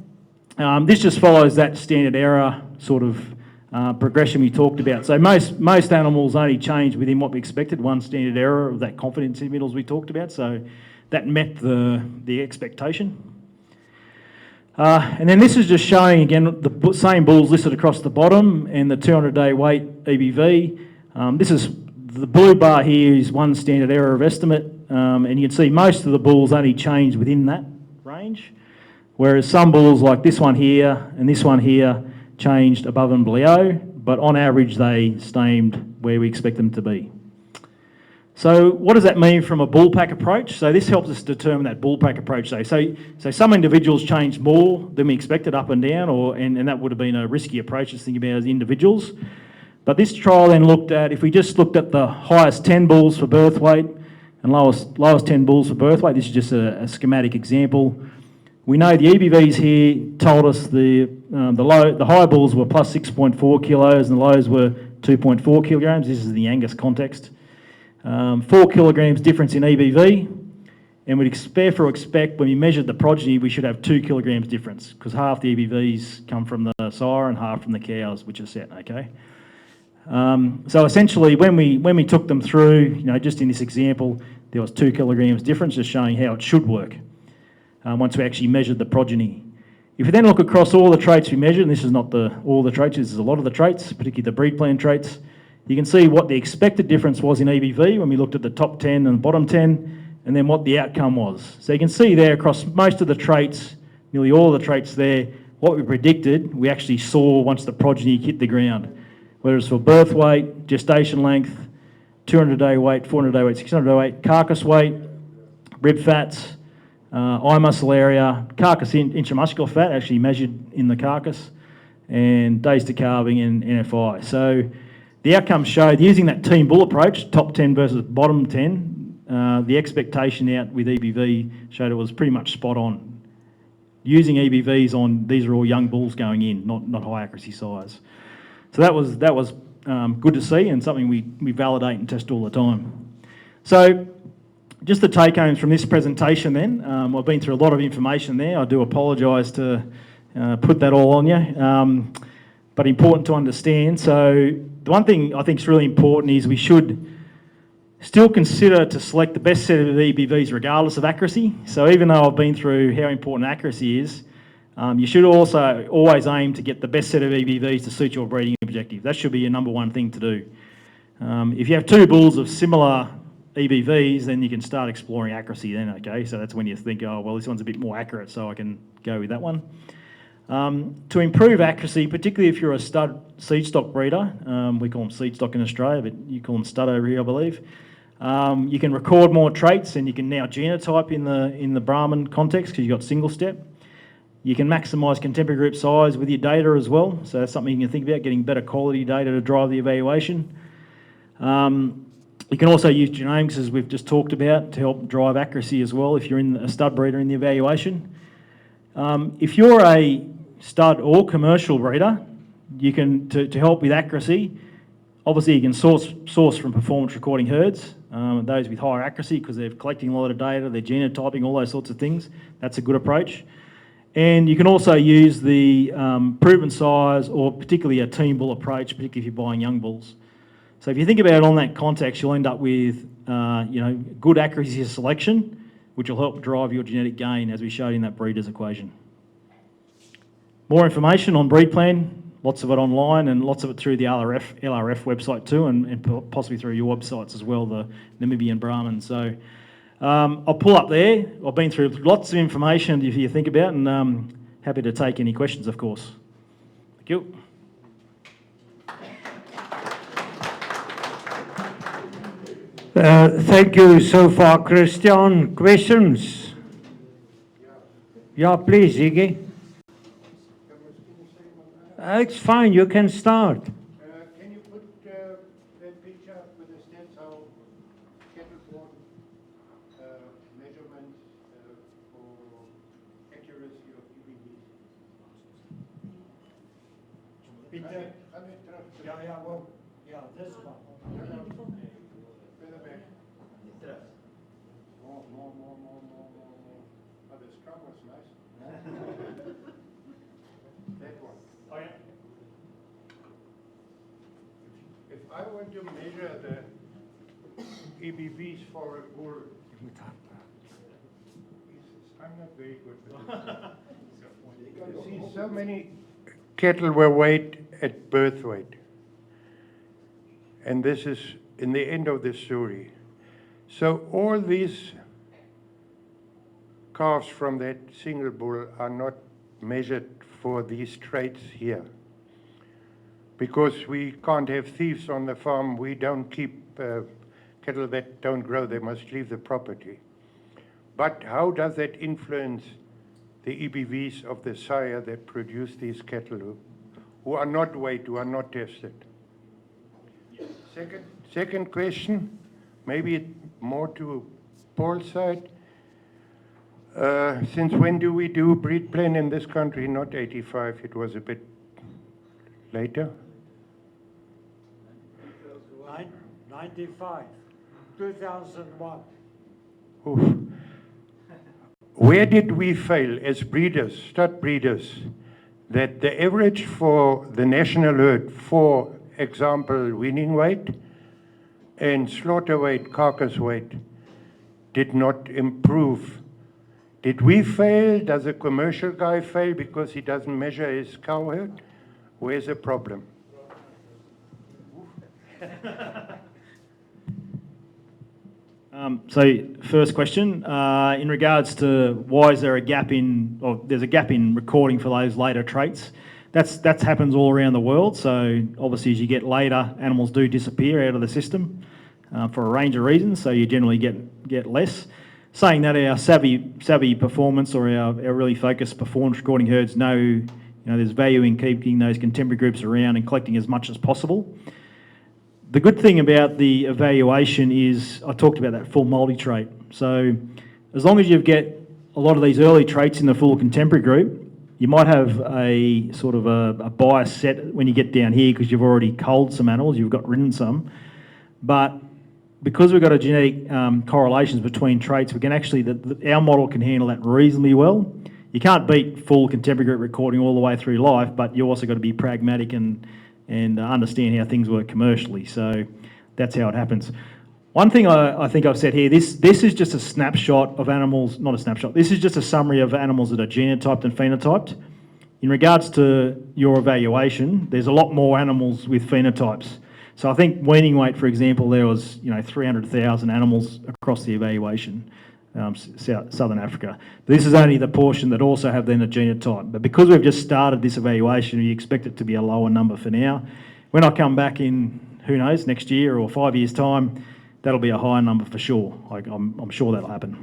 This just follows that standard error sort of progression we talked about. So most animals only changed within what we expected, one standard error of that confidence intervals we talked about. So that met the expectation. And then this is just showing again the same bulls listed across the bottom and the 200-day weight EBV. This is the blue bar here is one standard error of estimate, and you can see most of the bulls only changed within that range, whereas some bulls like this one here and this one here changed above and below, but on average they stayed where we expect them to be. So what does that mean from a bull pack approach? So this helps us determine that bull pack approach. So some individuals changed more than we expected up and down, and that would have been a risky approach to think about as individuals. But this trial then looked at, if we just looked at the highest 10 bulls for birth weight and lowest 10 bulls for birth weight, this is just a schematic example. We know the EBVs here told us the high bulls were plus 6.4 kilos and the lows were 2.4 kilograms. This is in the Angus context. 4 kilograms difference in EBV, and we'd expect when we measured the progeny, we should have 2 kilograms difference, because half the EBVs come from the sire and half from the cows, which are set, okay? So essentially, when we took them through, just in this example, there was 2 kilograms difference, just showing how it should work once we actually measured the progeny. If we then look across all the traits we measured, and this is not all the traits, this is a lot of the traits, particularly the breed plan traits, you can see what the expected difference was in EBV when we looked at the top 10 and bottom 10, and then what the outcome was. So you can see there across most of the traits, nearly all of the traits there, what we predicted, we actually saw once the progeny hit the ground. Whether it's for birth weight, gestation length, 200-day weight, 400-day weight, 600-day weight, carcass weight, rib fats, eye muscle area, carcass intramuscular fat actually measured in the carcass, and days to calving and NFI. So the outcomes showed, using that team bull approach, top 10 versus bottom 10, the expectation out with EBV showed it was pretty much spot on. Using EBVs on, these are all young bulls going in, not high accuracy size. So that was good to see, and something we validate and test all the time. So just the take-homes from this presentation then. I've been through a lot of information there. I do apologise to put that all on you, but important to understand. So the one thing I think is really important is we should still consider to select the best set of EBVs regardless of accuracy. So even though I've been through how important accuracy is, you should also always aim to get the best set of EBVs to suit your breeding objective. That should be your number one thing to do. If you have two bulls of similar EBVs, then you can start exploring accuracy then, okay? So that's when you think, oh, well, this one's a bit more accurate, so I can go with that one. To improve accuracy, particularly if you're a stud seed stock breeder, we call them seed stock in Australia, but you call them stud over here, I believe. You can record more traits, and you can now genotype in the Brahman context because you've got single step. You can maximise contemporary group size with your data as well, so that's something you can think about, getting better quality data to drive the evaluation. You can also use genomics, as we've just talked about, to help drive accuracy as well if you're a stud breeder in the evaluation. If you're a stud or commercial breeder, you can, to help with accuracy, obviously you can source from performance recording herds, those with higher accuracy because they're collecting a lot of data, they're genotyping, all those sorts of things. That's a good approach. And you can also use the proven size, or particularly a team bull approach, particularly if you're buying young bulls. So if you think about it on that context, you'll end up with good accuracy of selection, which will help drive your genetic gain, as we showed in that breeder's equation. More information on breed plan, lots of it online and lots of it through the LRF website too, and possibly through your websites as well, the Namibian Brahman. So I'll pull up there. I've been through lots of information if you think about, and happy to take any questions, of course. Thank you. Thank you so far, Christian. Questions? Yeah, please, Iggy. It's fine, you can start. Can you put that picture up with the stats how cattle-born measurements for accuracy of EBVs? This one. Further back. More. Oh, the scrum was nice. That one. Oh, yeah. If I were to measure the EBVs for a bull, I'm not very good with this. You see, so many cattle were weighed at birth weight. And this is in the end of the story. So all these calves from that single bull are not measured for these traits here. Because we can't have thieves on the farm, we don't keep cattle that don't grow, they must leave the property. But how does that influence the EBVs of the sire that produce these cattle who are not weighed, who are not tested? Second question, maybe more to Paul's side. Since when do we do breed plan in this country? Not 85, it was a bit later. 95, 2001. Oof. Where did we fail as breeders, stud breeders, that the average for the national herd, for example, weaning weight and slaughter weight, carcass weight, did not improve? Did we fail? Does a commercial guy fail because he doesn't measure his cow herd? Where's the problem? So first question, in regards to why is there a gap in, or there's a gap in recording for those later traits. That happens all around the world. So obviously as you get later, animals do disappear out of the system for a range of reasons. So you generally get less. Saying that, our savvy performance, or our really focused performance recording herds know, there's value in keeping those contemporary groups around and collecting as much as possible. The good thing about the evaluation is, I talked about that full multi-trait. So as long as you get a lot of these early traits in the full contemporary group, you might have a sort of a bias set when you get down here because you've already culled some animals, you've got ridden some. But because we've got a genetic correlations between traits, we can actually, our model can handle that reasonably well. You can't beat full contemporary group recording all the way through life, but you also got to be pragmatic and understand how things work commercially. So that's how it happens. One thing I think I've said here, this is just a snapshot of animals, not a snapshot, this is just a summary of animals that are genotyped and phenotyped. In regards to your evaluation, there's a lot more animals with phenotypes. So I think weaning weight, for example, there was 300,000 animals across the evaluation, Southern Africa. This is only the portion that also have then a genotype. But because we've just started this evaluation, we expect it to be a lower number for now. When I come back in, who knows, next year or 5 years' time, that'll be a higher number for sure. I'm sure that'll happen.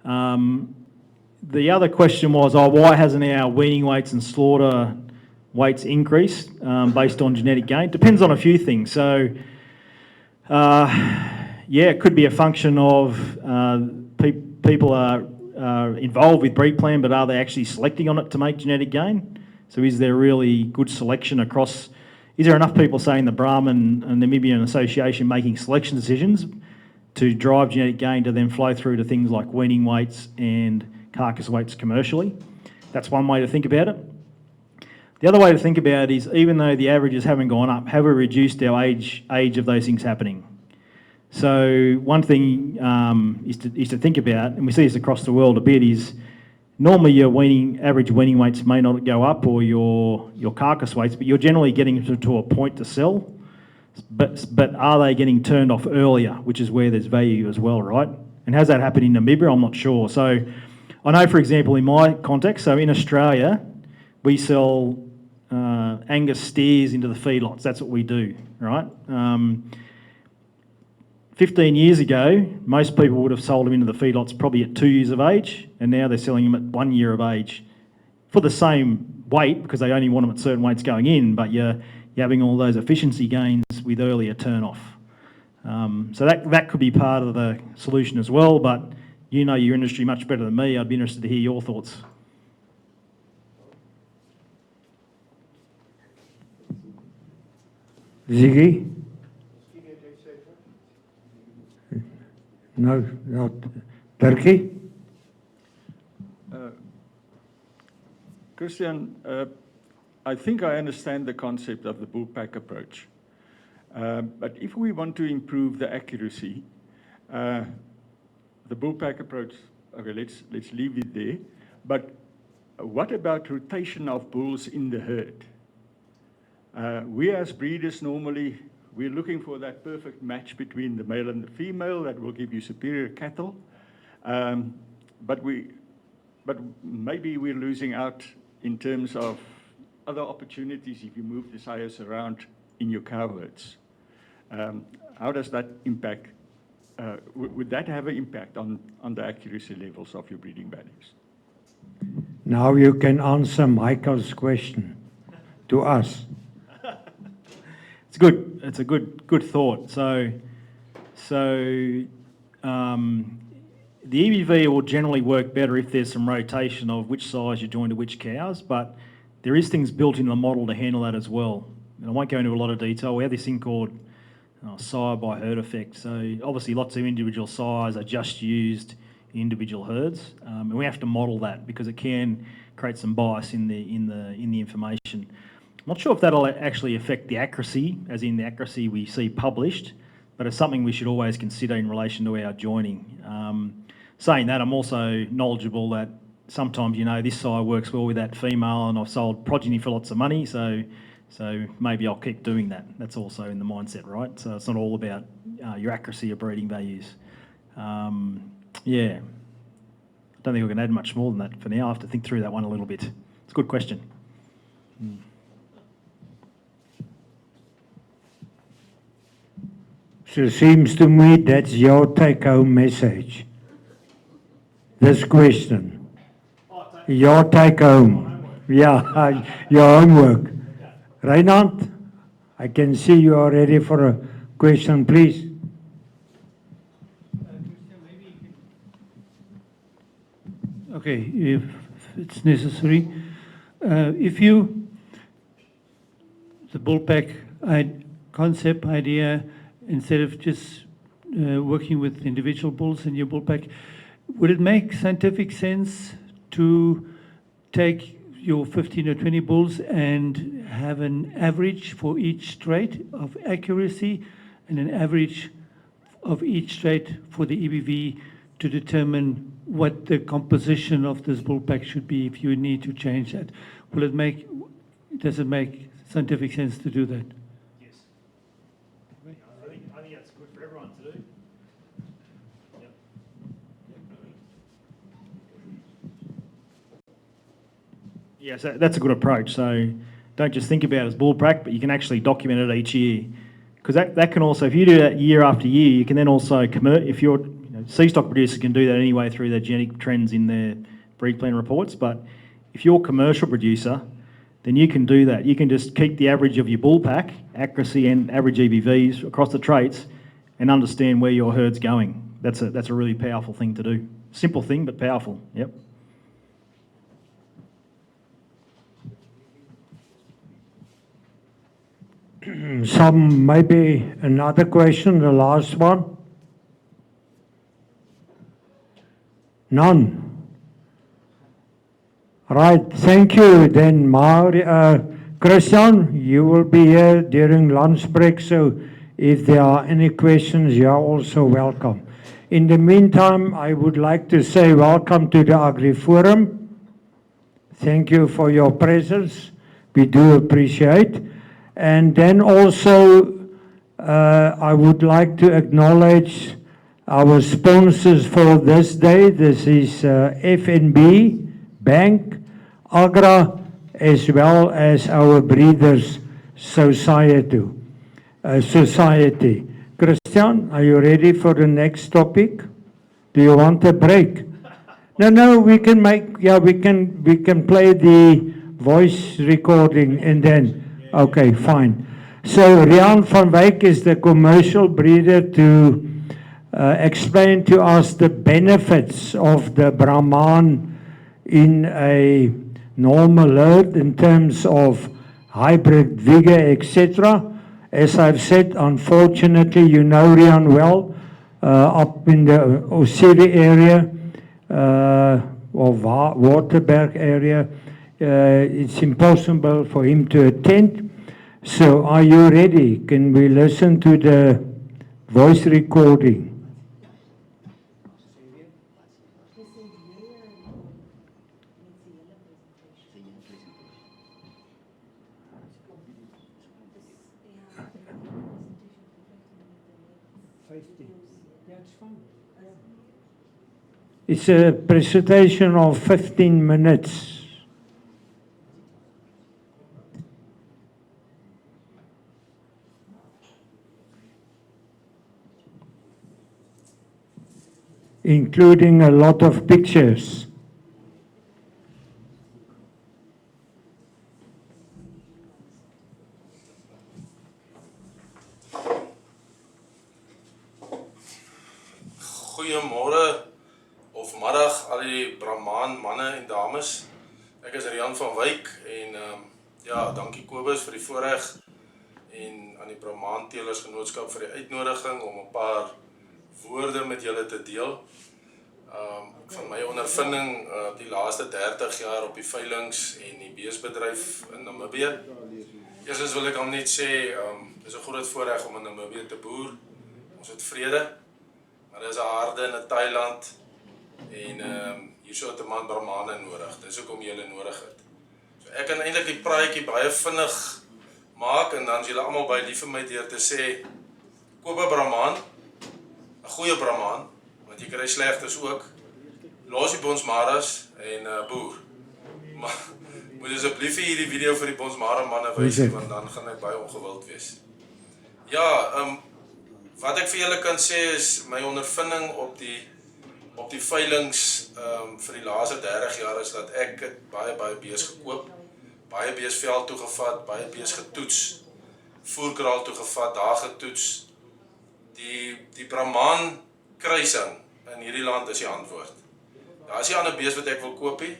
The other question was, why hasn't our weaning weights and slaughter weights increased based on genetic gain? Depends on a few things. So, it could be a function of people are involved with breed plan, but are they actually selecting on it to make genetic gain? So is there really good selection across? Is there enough people, say, in the Brahman and Namibian Association making selection decisions to drive genetic gain to then flow through to things like weaning weights and carcass weights commercially? That's one way to think about it. The other way to think about it is, even though the averages haven't gone up, have we reduced our age of those things happening? So one thing is to think about, and we see this across the world a bit, is normally your average weaning weights may not go up, or your carcass weights, but you're generally getting to a point to sell. But are they getting turned off earlier, which is where there's value as well, right? And has that happened in Namibia? I'm not sure. So I know, for example, in my context, so in Australia, we sell Angus steers into the feedlots. That's what we do, right? 15 years ago, most people would have sold them into the feedlots probably at 2 years of age, and now they're selling them at 1 year of age for the same weight, because they only want them at certain weights going in, but you're having all those efficiency gains with earlier turn-off. So that could be part of the solution as well, but you know your industry much better than me. I'd be interested to hear your thoughts. Ziggy? No, not Turkey? Christian, I think I understand the concept of the bullpack approach. But if we want to improve the accuracy, the bullpack approach, okay, let's leave it there. But what about rotation of bulls in the herd? We as breeders normally, we're looking for that perfect match between the male and the female that will give you superior cattle. But maybe we're losing out in terms of other opportunities if you move the sires around in your cow herds. How does that impact? Would that have an impact on the accuracy levels of your breeding values? Now you can answer Michael's question to us. It's good. It's a good thought. So the EBV will generally work better if there's some rotation of which size you join to which cows, but there is things built in the model to handle that as well. And I won't go into a lot of detail. We have this thing called sire by herd effect. So obviously lots of individual sires are just used in individual herds, and we have to model that because it can create some bias in the information. I'm not sure if that'll actually affect the accuracy, as in the accuracy we see published, but it's something we should always consider in relation to our joining. Saying that, I'm also knowledgeable that sometimes, this sire works well with that female, and I've sold progeny for lots of money, so maybe I'll keep doing that. That's also in the mindset, right? So it's not all about your accuracy of breeding values. Yeah. I don't think we can add much more than that for now. I have to think through that one a little bit. It's a good question. So it seems to me that's your take-home message. This question. Your take-home. Yeah, your homework. Reinhard, I can see you are ready for a question, please. Okay, if it's necessary. The bullpack concept idea, instead of just working with individual bulls in your bullpack, would it make scientific sense to take your 15 or 20 bulls and have an average for each trait of accuracy and an average of each trait for the EBV to determine what the composition of this bullpack should be if you need to change that? Does it make scientific sense to do that? Yes. I think that's good for everyone to do. Yep. Yeah, so that's a good approach. So don't just think about it as bullpack, but you can actually document it each year. Because that can also, if you do that year after year, you can then also if you're C-stock producers can do that anyway through their genetic trends in their breed plan reports, but if you're a commercial producer, then you can do that. You can just keep the average of your bullpack, accuracy and average EBVs across the traits, and understand where your herd's going. That's a really powerful thing to do. Simple thing, but powerful. Yep. Maybe another question, the last one. None. Right, thank you. Then, Christian, you will be here during lunch break, so if there are any questions, you are also welcome. In the meantime, I would like to say welcome to the Agri Forum. Thank you for your presence. We do appreciate. And then also, I would like to acknowledge our sponsors for this day. This is FNB, Bank, Agra, as well as our Breeders Society. Christian, are you ready for the next topic? Do you want a break? No, we can play the voice recording and then, okay, fine. So Rian van Wyk is the commercial breeder to explain to us the benefits of the Brahman in a normal herd in terms of hybrid vigor, etc. As I've said, unfortunately, you know Rian well, up in the Osiri area, or Waterberg area, it's impossible for him to attend. So are you ready? Can we listen to the voice recording? It's a presentation of 15 minutes. Including a lot of pictures. Goeiemôre of middag al die Brahman manne en dames. Ek is Rian van Wyk en ja, dankie Kobus vir die voorreg en aan die Brahman Teelers Genootskap vir die uitnodiging om 'n paar woorde met julle te deel. Van my ondervinding die laaste 30 jaar op die veilings en die beesbedryf in Namibië. Eerstens wil ek hom net sê, dis 'n groot voorreg om in Namibië te boer. Ons het vrede, maar dis 'n harde in 'n Thailand en hierso het 'n man Brahmane nodig. Dis hoekom jy hulle nodig het. So ek kan eintlik die praatjie baie vinnig maak en dan is julle almal baie lief vir my deur te sê koop 'n Brahman, 'n goeie Brahman, want jy kry slegtes ook. Los die bonsmaras en boer. Maar moet asseblief hierdie video vir die bonsmara manne wys, want dan gaan ek baie ongewild wees. Ja, wat ek vir julle kan sê is my ondervinding op die veilings vir die laaste 30 jaar is dat ek het baie bees gekoop, baie beesveld toegevat, baie bees getoets, voerkraal toegevat, daar getoets. Die Brahman kruising in hierdie land is die antwoord. Daar is nie ander bees wat ek wil koop nie.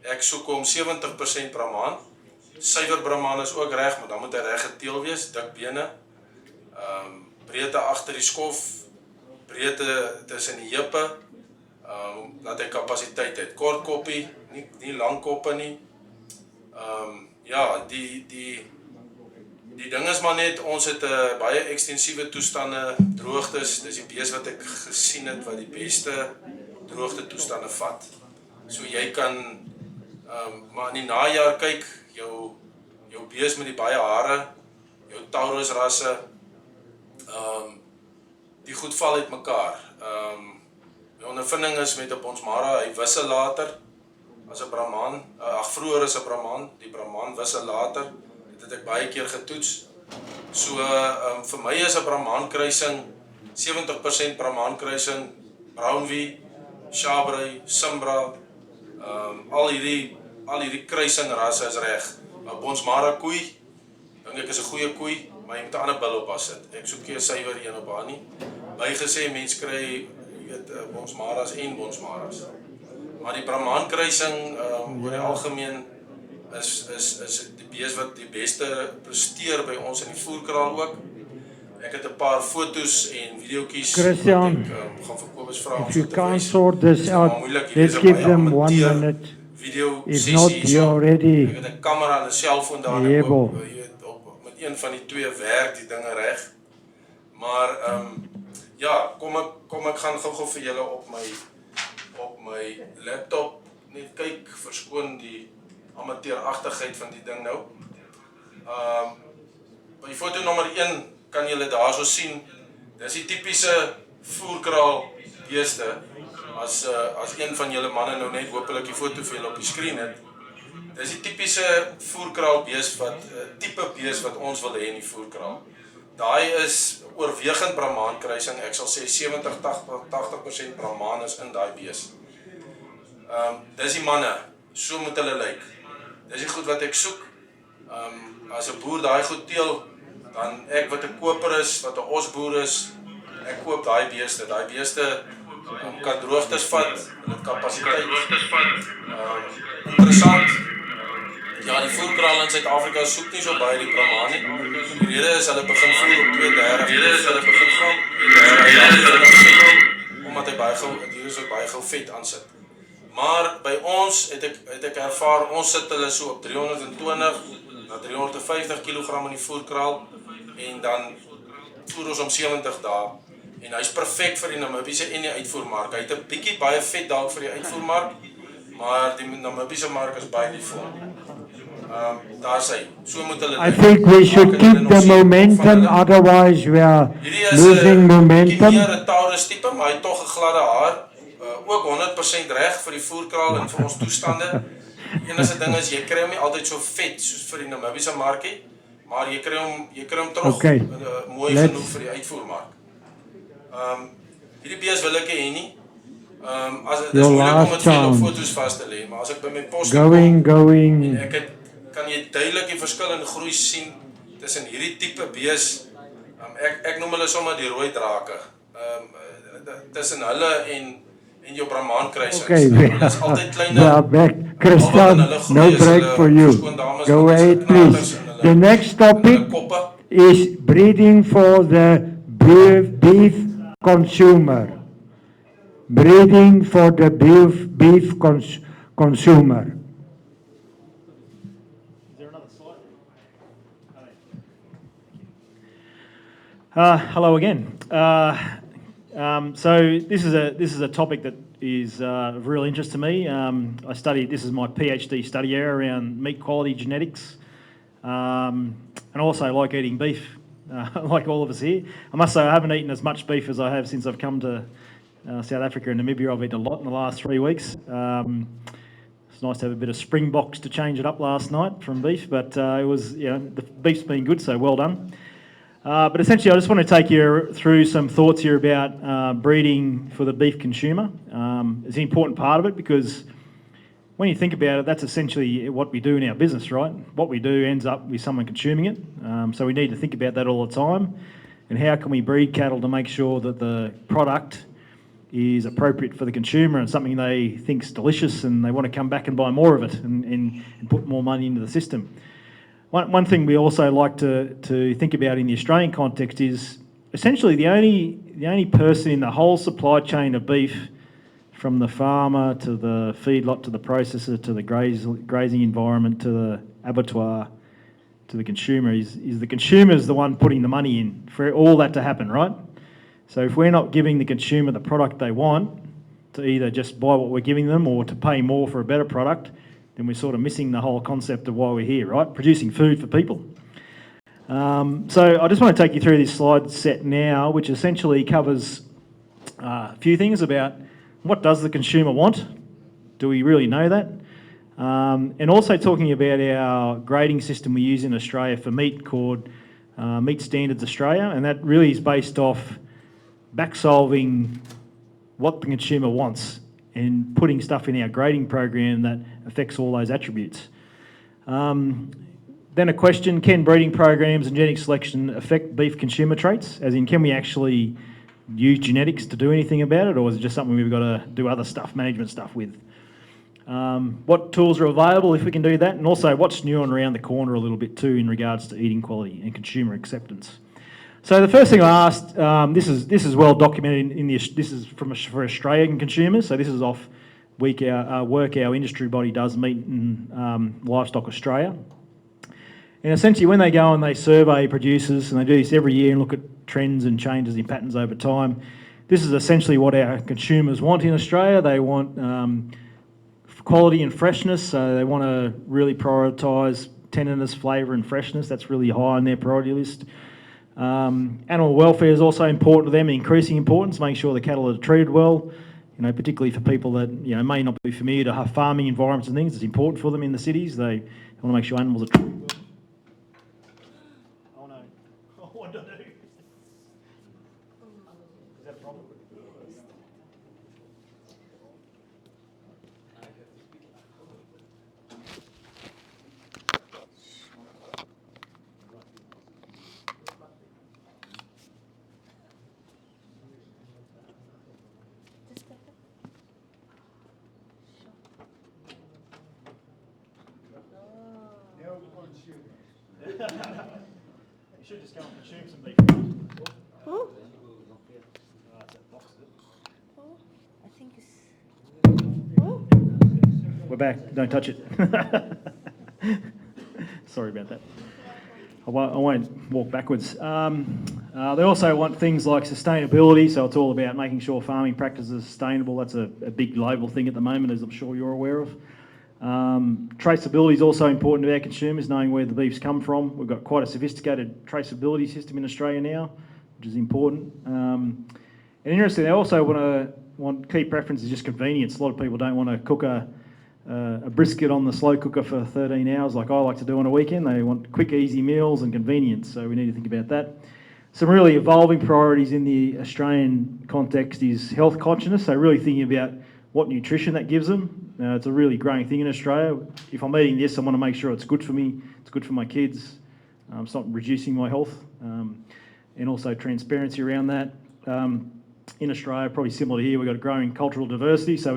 Ek soek om 70% Brahman. Suiwer Brahman is ook reg, maar dan moet hy reg geteel wees, dik bene. Breedte agter die skof, breedte tussen die heupe, dat hy kapasiteit het. Kort koppie, nie lang koppe nie. Ja, die ding is maar net, ons het baie ekstensiewe toestande, droogtes, dis die bees wat ek gesien het, wat die beste droogte toestande vat. So jy kan, maar in die najaar kyk, jou bees met die baie hare, jou Taurus rasse, die goed val uit mekaar. My ondervinding is met 'n bonsmara, hy wissel later as 'n Brahman, vroeër as 'n Brahman, die Brahman wissel later, dit het ek baie keer getoets. So vir my is 'n Brahman kruising, 70% Brahman kruising, Brownvee, Chabrai, Simbra, al hierdie kruising rasse is reg. 'n Bonsmara koei, dink ek is 'n goeie koei, maar jy moet 'n ander bil op as sit. Ek soek nie 'n suiwer een op haar nie. Bygesê mense kry, jy weet, bonsmaras en bonsmaras. Maar die Brahman kruising oor die algemeen is die bees wat die beste presteer by ons in die voerkraal ook. Ek het 'n paar foto's en videoetjies Christian, gaan vir Kobus vra om if you so te can't wys. sort this out, let's give them 1 minute. video If sessie not, hierso. you're already- Ek het 'n kamera en 'n selfoon daar en ek Jebo. hoop jy weet, met een van die twee werk die dinge reg. Maar ja, kom ek gaan gou-gou vir julle op my laptop net kyk, verskoon die amateuragtigheid van die ding nou. By foto nommer 1 kan julle daarso sien, dis die tipiese voerkraal beeste. As een van julle manne nou net hopelik die foto vir julle op die skerm het. Dis die tipiese voerkraal beest tipe beest wat ons wil hê in die voerkraal. Daai is oorwegend Brahman kruising. Ek sal sê 70-80% Brahman is in daai beest. Dis die manne, so moet hulle lyk. Dis die goed wat ek soek. As 'n boer daai goed teel, dan ek wat 'n koper is, wat 'n osboer is, ek koop daai beeste. Daai beeste kan droogtes vat, hulle het kapasiteit. Interessant. Ja, die voerkraal in Suid-Afrika soek nie so baie die Brahman nie. Die rede is hulle begin voer op 2.30. Die rede is hulle begin vang. Omdat hy baie gou vet aansit. Maar by ons het ek ervaar, ons sit hulle so op 320 na 350 kg in die voerkraal en dan voer ons om 70 dae. En hy's perfek vir die Namibiese en die uitvoermark. Hy het 'n bietjie baie vet dalk vir die uitvoermark, maar die Namibiese mark is baie lief vir hom. Daar's hy. So moet hulle I think we should keep the momentum, otherwise we are losing momentum. Hierdie is 'n Taurus tipe, maar hy het tog 'n gladde haar. Ook 100% reg vir die voerkraal en vir ons toestande. Die enigste ding is jy kry hom nie altyd so vet soos vir die Namibiese markie, maar jy kry hom tog mooi genoeg vir die uitvoermark. Hierdie bees wil ek hê nie. Dis moeilik om dit veel op foto's vas te lê, maar as ek by my pos Going. en kan jy duidelik die verskil in groei sien tussen hierdie tipe bees. Ek noem hulle sommer die rooi drake. Tussen hulle en jou Brahman kruisings. Okay, Dis altyd kleiner. we are back. Christian, no break for you. Go ahead, please. The next topic is breeding for the beef consumer. Breeding for the beef consumer. Hello again. So this is a topic that is of real interest to me. This is my PhD study area around meat quality genetics, and also I like eating beef, like all of us here. I must say I haven't eaten as much beef as I have since I've come to South Africa and Namibia. I've eaten a lot in the last 3 weeks. It's nice to have a bit of Springboks to change it up last night from beef, but it was, the beef's been good, so well done. But essentially, I just want to take you through some thoughts here about breeding for the beef consumer. It's an important part of it because when you think about it, that's essentially what we do in our business, right? What we do ends up with someone consuming it. So we need to think about that all the time. And how can we breed cattle to make sure that the product is appropriate for the consumer and something they think's delicious and they want to come back and buy more of it and put more money into the system. One thing we also like to think about in the Australian context is essentially the only person in the whole supply chain of beef, from the farmer to the feedlot to the processor to the grazing environment to the abattoir to the consumer is the consumer is the one putting the money in for all that to happen, right? So if we're not giving the consumer the product they want to either just buy what we're giving them or to pay more for a better product, then we're sort of missing the whole concept of why we're here, right? Producing food for people. So I just want to take you through this slide set now, which essentially covers a few things about what does the consumer want? Do we really know that? And also talking about our grading system we use in Australia for meat called Meat Standards Australia, and that really is based off back-solving what the consumer wants and putting stuff in our grading program that affects all those attributes. Then a question, can breeding programs and genetic selection affect beef consumer traits? As in, can we actually use genetics to do anything about it, or is it just something we've got to do other stuff, management stuff with? What tools are available if we can do that? And also, what's new and around the corner a little bit too in regards to eating quality and consumer acceptance? So the first thing I asked, this is well documented this is for Australian consumers, so this is off work our industry body does, Meat and Livestock Australia. And essentially when they go and they survey producers, and they do this every year and look at trends and changes in patterns over time, this is essentially what our consumers want in Australia. They want quality and freshness, so they want to really prioritise tenderness, flavour and freshness. That's really high on their priority list. Animal welfare is also important to them, increasing importance, making sure the cattle are treated well, particularly for people that may not be familiar to farming environments and things. It's important for them in the cities. They want to make sure animals are treated well. Oh no, what do I do? Is that a problem? You should just go and consume some beef. Oh, That's that box, is it? oh, I think it's. Oh, We're back. Don't touch it. Sorry about that. I won't walk backwards. They also want things like sustainability, so it's all about making sure farming practices are sustainable. That's a big global thing at the moment, as I'm sure you're aware of. Traceability is also important to our consumers, knowing where the beef's come from. We've got quite a sophisticated traceability system in Australia now, which is important. And interestingly, they also want key preference is just convenience. A lot of people don't want to cook a brisket on the slow cooker for 13 hours like I like to do on a weekend. They want quick, easy meals and convenience, so we need to think about that. Some really evolving priorities in the Australian context is health consciousness, so really thinking about what nutrition that gives them. It's a really growing thing in Australia. If I'm eating this, I want to make sure it's good for me, it's good for my kids, it's not reducing my health, and also transparency around that. In Australia, probably similar to here, we've got a growing cultural diversity, so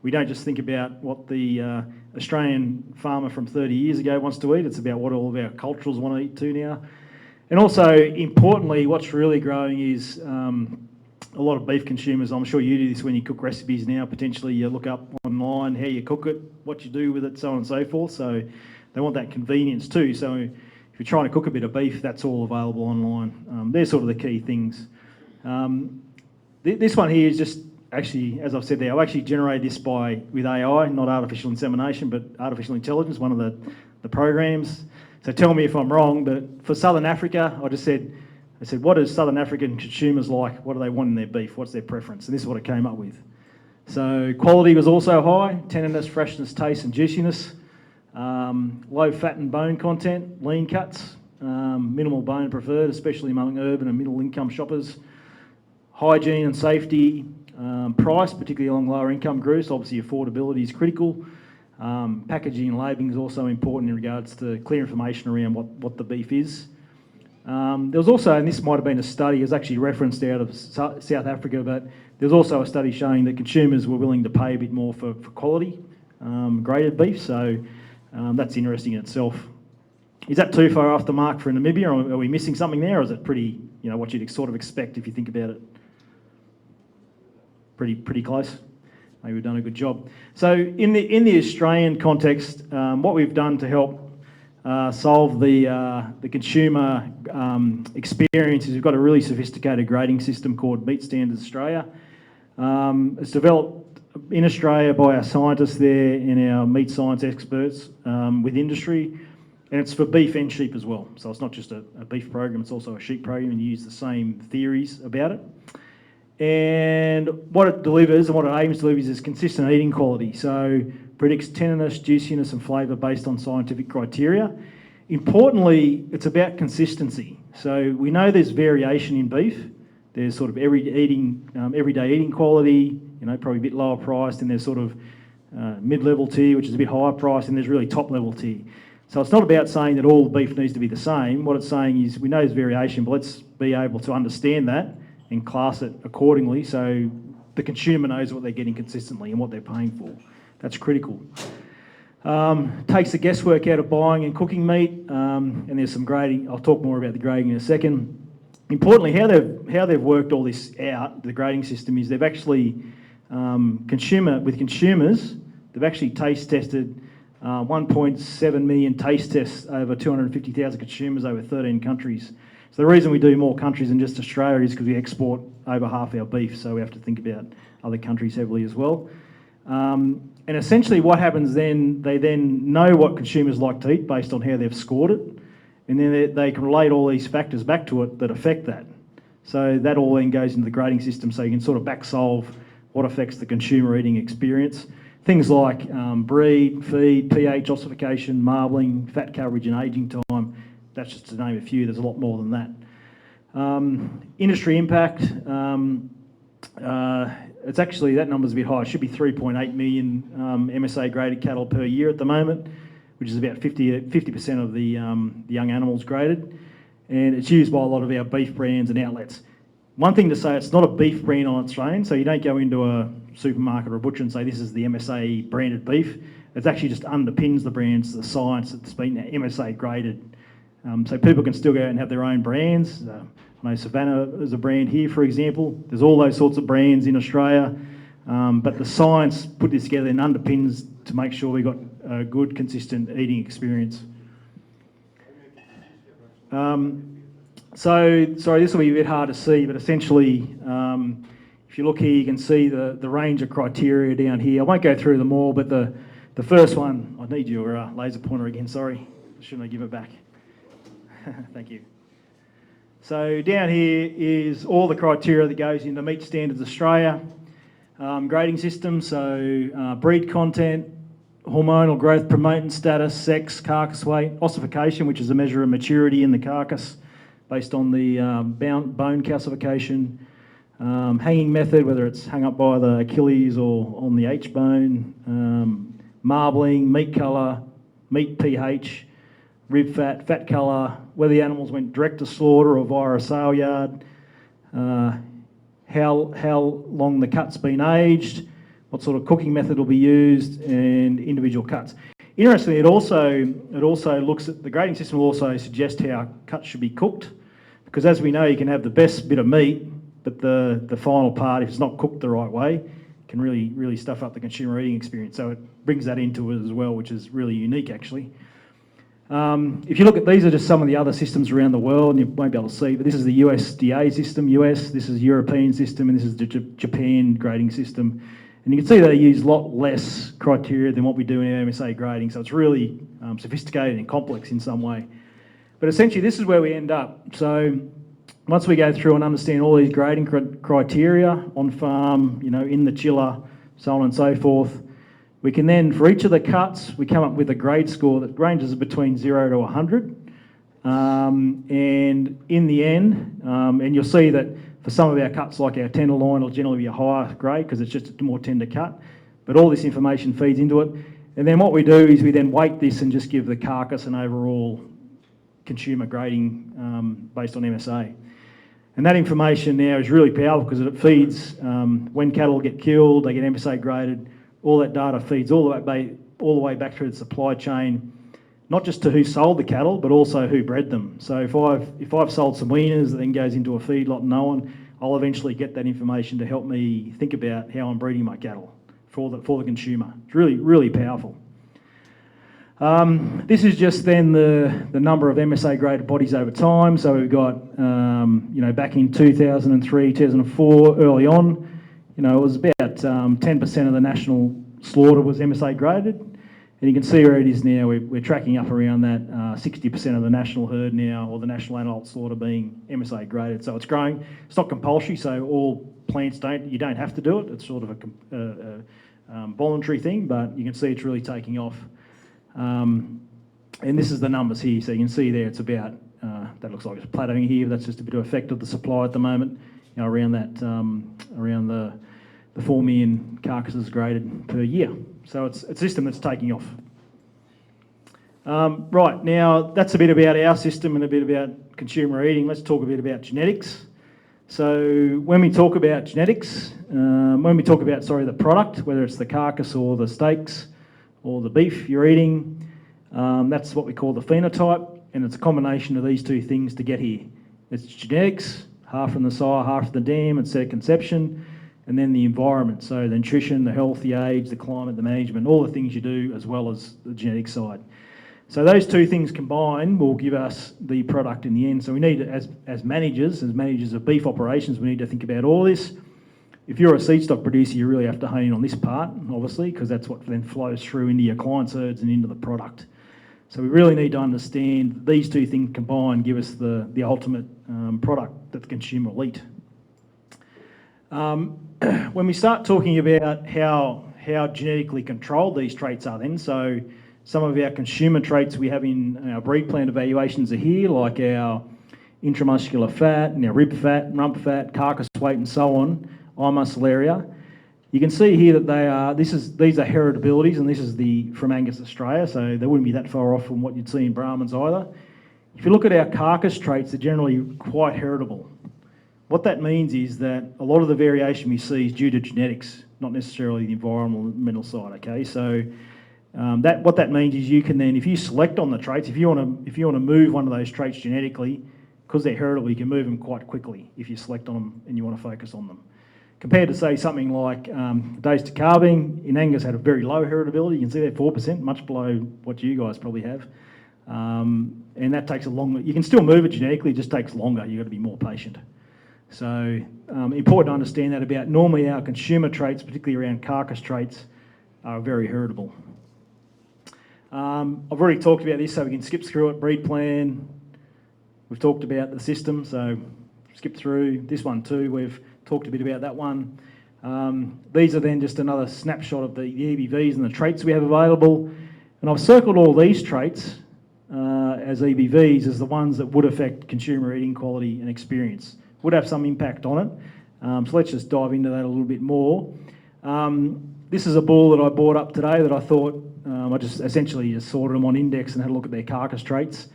we don't just think about what the Australian farmer from 30 years ago wants to eat, it's about what all of our culturals want to eat too now. And also, importantly, what's really growing is a lot of beef consumers, I'm sure you do this when you cook recipes now, potentially you look up online how you cook it, what you do with it, so on and so forth. So they want that convenience too. So if you're trying to cook a bit of beef, that's all available online. They're sort of the key things. This one here is just actually, as I've said there, I've actually generated this with AI, not artificial insemination, but artificial intelligence, one of the programs. So tell me if I'm wrong, but for Southern Africa, I said, what do Southern African consumers like? What do they want in their beef? What's their preference? And this is what it came up with. So quality was also high, tenderness, freshness, taste and juiciness, low fat and bone content, lean cuts, minimal bone preferred, especially among urban and middle income shoppers, hygiene and safety, price, particularly along lower income groups. Obviously affordability is critical. Packaging and labelling is also important in regards to clear information around what the beef is. There was also, and this might have been a study, it was actually referenced out of South Africa, but there was also a study showing that consumers were willing to pay a bit more for quality graded beef, so that's interesting in itself. Is that too far off the mark for Namibia, or are we missing something there, or is it pretty, what you'd sort of expect if you think about it? Pretty close. Maybe we've done a good job. So in the Australian context, what we've done to help solve the consumer experience is we've got a really sophisticated grading system called Meat Standards Australia. It's developed in Australia by our scientists there and our meat science experts with industry, and it's for beef and sheep as well. So it's not just a beef program, it's also a sheep program, and you use the same theories about it. And what it delivers and what it aims to deliver is consistent eating quality. So predicts tenderness, juiciness and flavour based on scientific criteria. Importantly, it's about consistency. So we know there's variation in beef. There's sort of everyday eating quality, probably a bit lower priced, and there's sort of mid-level tier, which is a bit higher priced, and there's really top-level tier. So it's not about saying that all beef needs to be the same. What it's saying is we know there's variation, but let's be able to understand that and class it accordingly so the consumer knows what they're getting consistently and what they're paying for. That's critical. Takes the guesswork out of buying and cooking meat, and there's some grading. I'll talk more about the grading in a second. Importantly, how they've worked all this out, the grading system, is they've actually with consumers, they've actually taste tested 1.7 million taste tests over 250,000 consumers over 13 countries. So the reason we do more countries than just Australia is because we export over half our beef, so we have to think about other countries heavily as well. And essentially what happens then, they then know what consumers like to eat based on how they've scored it, and then they can relate all these factors back to it that affect that. So that all then goes into the grading system, so you can sort of back solve what affects the consumer eating experience. Things like breed, feed, pH, ossification, marbling, fat coverage and ageing time. That's just to name a few, there's a lot more than that. Industry impact, it's actually, that number's a bit high. It should be 3.8 million MSA graded cattle per year at the moment, which is about 50% of the young animals graded. And it's used by a lot of our beef brands and outlets. One thing to say, it's not a beef brand on its own, so you don't go into a supermarket or a butcher and say this is the MSA branded beef. It actually just underpins the brands, the science that's been MSA graded. So people can still go out and have their own brands. I know Savannah is a brand here, for example. There's all those sorts of brands in Australia, but the science put this together and underpins to make sure we've got a good, consistent eating experience. So, sorry, this will be a bit hard to see, but essentially, if you look here, you can see the range of criteria down here. I won't go through them all, but the first one, I need your laser pointer again, sorry. Shouldn't I give it back? Thank you. So down here is all the criteria that goes into Meat Standards Australia grading system. So breed content, hormonal growth, promotant status, sex, carcass weight, ossification, which is a measure of maturity in the carcass based on the bone calcification, hanging method, whether it's hung up by the Achilles or on the H-bone, marbling, meat colour, meat pH, rib fat, fat colour, whether the animals went direct to slaughter or via a sale yard, how long the cut's been aged, what sort of cooking method will be used, and individual cuts. Interestingly, it also looks at, the grading system will also suggest how cuts should be cooked, because as we know, you can have the best bit of meat, but the final part, if it's not cooked the right way, can really stuff up the consumer eating experience. So it brings that into it as well, which is really unique actually. If you look at, these are just some of the other systems around the world, and you won't be able to see, but this is the USDA system, US, this is European system, and this is the Japan grading system. And you can see they use a lot less criteria than what we do in our MSA grading, so it's really sophisticated and complex in some way. But essentially this is where we end up. So once we go through and understand all these grading criteria on farm, you know, in the chiller, so on and so forth, we can then, for each of the cuts, we come up with a grade score that ranges between 0 to 100. And in the end, and you'll see that for some of our cuts, like our tenderloin, will generally be a higher grade because it's just a more tender cut. But all this information feeds into it. And then what we do is we then weight this and just give the carcass an overall consumer grading based on MSA. And that information now is really powerful because it feeds when cattle get killed, they get MSA graded. All that data feeds all the way back through the supply chain, not just to who sold the cattle, but also who bred them. So if I've sold some weaners that then goes into a feedlot and no one, I'll eventually get that information to help me think about how I'm breeding my cattle for the consumer. It's really powerful. This is just then the number of MSA graded bodies over time. So we've got, you know, back in 2003, 2004, early on, you know, it was about 10% of the national slaughter was MSA graded. And you can see where it is now. We're tracking up around that 60% of the national herd now, or the national adult slaughter being MSA graded. So it's growing. It's not compulsory, so all plants you don't have to do it. It's sort of a voluntary thing, but you can see it's really taking off. And this is the numbers here. So you can see there it's about, that looks like it's plateauing here. That's just a bit of effect of the supply at the moment, you know, around that, around the 4 million carcasses graded per year. So it's a system that's taking off. Right, now that's a bit about our system and a bit about consumer eating. Let's talk a bit about genetics. So when we talk about genetics, the product, whether it's the carcass or the steaks or the beef you're eating, that's what we call the phenotype, and it's a combination of these two things to get here. It's genetics, half from the sire, half from the dam, it's their conception, and then the environment, so the nutrition, the health, the age, the climate, the management, all the things you do, as well as the genetic side. So those two things combined will give us the product in the end. So we need, as managers of beef operations, we need to think about all this. If you're a seed stock producer, you really have to hone in on this part, obviously, because that's what then flows through into your clients' herds and into the product. So we really need to understand these two things combined give us the ultimate product that the consumer will eat. When we start talking about how genetically controlled these traits are then, so some of our consumer traits we have in our breed plan evaluations are here, like our intramuscular fat, and our rib fat, rump fat, carcass weight, and so on, eye muscle area. You can see here that these are heritabilities, and this is from Angus Australia, so they wouldn't be that far off from what you'd see in Brahmans either. If you look at our carcass traits, they're generally quite heritable. What that means is that a lot of the variation we see is due to genetics, not necessarily the environmental side. Okay, so what that means is you can then, if you select on the traits, if you want to move one of those traits genetically, because they're heritable, you can move them quite quickly if you select on them and you want to focus on them. Compared to, say, something like days to calving, in Angus had a very low heritability. You can see they're 4%, much below what you guys probably have. And that takes a longer, you can still move it genetically, it just takes longer. You've got to be more patient. So important to understand that about normally our consumer traits, particularly around carcass traits, are very heritable. I've already talked about this, so we can skip through it. Breed plan, we've talked about the system, so skip through. This one too, we've talked a bit about that one. These are then just another snapshot of the EBVs and the traits we have available. And I've circled all these traits as EBVs as the ones that would affect consumer eating quality and experience, would have some impact on it. So let's just dive into that a little bit more. This is a bull that I bought up today that I thought, I just essentially just sorted them on index and had a look at their carcass traits.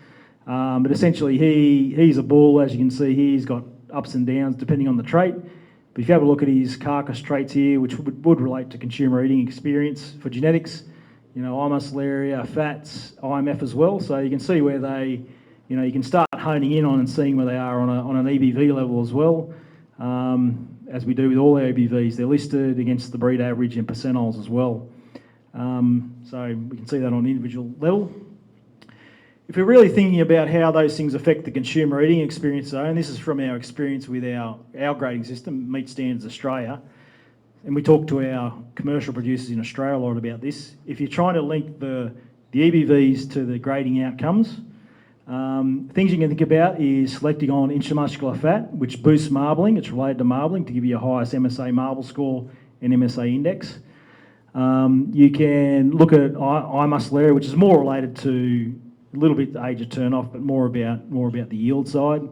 But essentially he's a bull, as you can see here, he's got ups and downs depending on the trait. But if you have a look at his carcass traits here, which would relate to consumer eating experience for genetics, eye muscle area, fats, IMF as well. So you can see where they, you can start honing in on and seeing where they are on an EBV level as well. As we do with all our EBVs, they're listed against the breed average and percentiles as well. So we can see that on an individual level. If we're really thinking about how those things affect the consumer eating experience though, and this is from our experience with our grading system, Meat Standards Australia, and we talk to our commercial producers in Australia a lot about this. If you're trying to link the EBVs to the grading outcomes, things you can think about is selecting on intramuscular fat, which boosts marbling. It's related to marbling to give you your highest MSA marble score and MSA index. You can look at eye muscle area, which is more related to a little bit the age of turn off, but more about the yield side.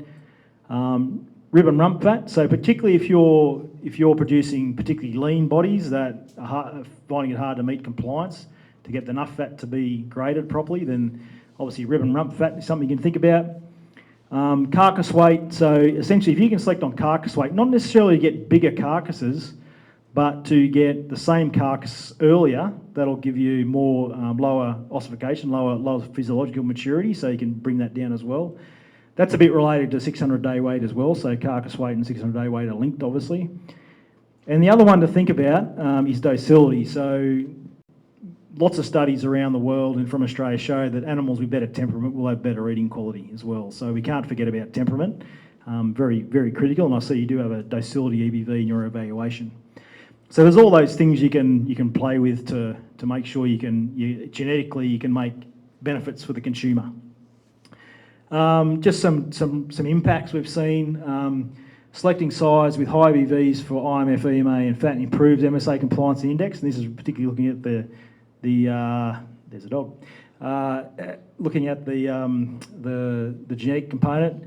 Rib and rump fat. So particularly if you're producing particularly lean bodies that are finding it hard to meet compliance to get enough fat to be graded properly, then obviously rib and rump fat is something you can think about. Carcass weight. So essentially, if you can select on carcass weight, not necessarily to get bigger carcasses, but to get the same carcass earlier, that'll give you more lower ossification, lower physiological maturity, so you can bring that down as well. That's a bit related to 600-day weight as well, so carcass weight and 600-day weight are linked, obviously. And the other one to think about is docility. So lots of studies around the world and from Australia show that animals with better temperament will have better eating quality as well. So we can't forget about temperament, very, very critical, and I see you do have a docility EBV in your evaluation. So there's all those things you can play with to make sure genetically you can make benefits for the consumer. Just some impacts we've seen. Selecting size with high EBVs for IMF, EMA and fat improves MSA compliance index, and this is particularly looking at there's a dog. Looking at the genetic component.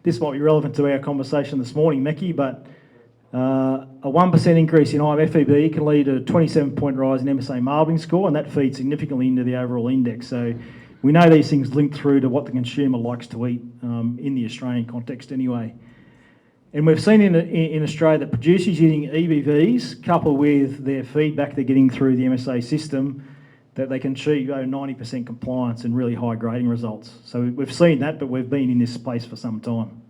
This might be relevant to our conversation this morning, Meki, but a 1% increase in IMFEB can lead to a 27-point rise in MSA marbling score, and that feeds significantly into the overall index. So we know these things link through to what the consumer likes to eat in the Australian context anyway. And we've seen in Australia that producers using EBVs, coupled with their feedback they're getting through the MSA system, that they can achieve over 90% compliance and really high grading results. So we've seen that, but we've been in this space for some time.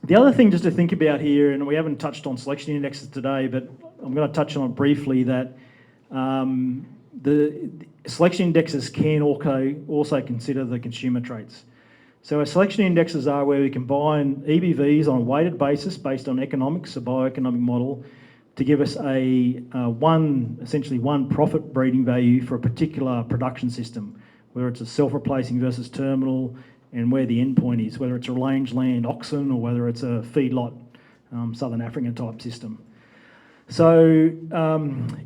The other thing just to think about here, and we haven't touched on selection indexes today, but I'm going to touch on it briefly, that the selection indexes can also consider the consumer traits. So our selection indexes are where we combine EBVs on a weighted basis based on economics, a bioeconomic model, to give us essentially one profit breeding value for a particular production system, whether it's a self-replacing versus terminal, and where the endpoint is, whether it's a rangeland oxen or whether it's a feedlot Southern African type system. So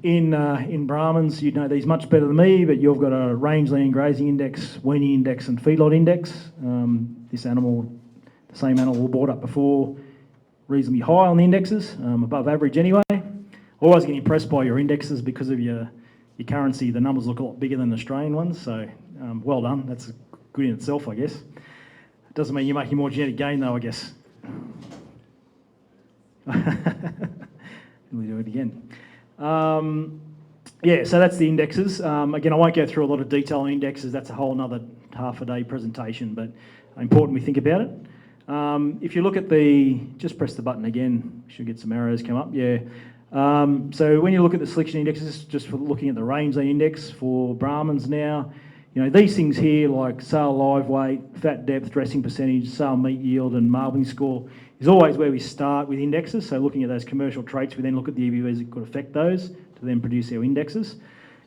in Brahmans, you'd know these much better than me, but you've got a rangeland grazing index, weaning index and feedlot index. This animal, the same animal we brought up before, reasonably high on the indexes, above average anyway. Always get impressed by your indexes because of your currency. The numbers look a lot bigger than the Australian ones, so well done. That's good in itself, I guess. It doesn't mean you're making more genetic gain though, I guess. We do it again. Yeah, so that's the indexes. Again, I won't go through a lot of detail on indexes. That's a whole another half-a-day presentation, but important we think about it. If you look at just press the button again. Should get some arrows come up. Yeah. So when you look at the selection indexes, just for looking at the rangeland index for Brahmans now, these things here like sale live weight, fat depth, dressing percentage, sale meat yield and marbling score is always where we start with indexes. So looking at those commercial traits, we then look at the EBVs that could affect those to then produce our indexes.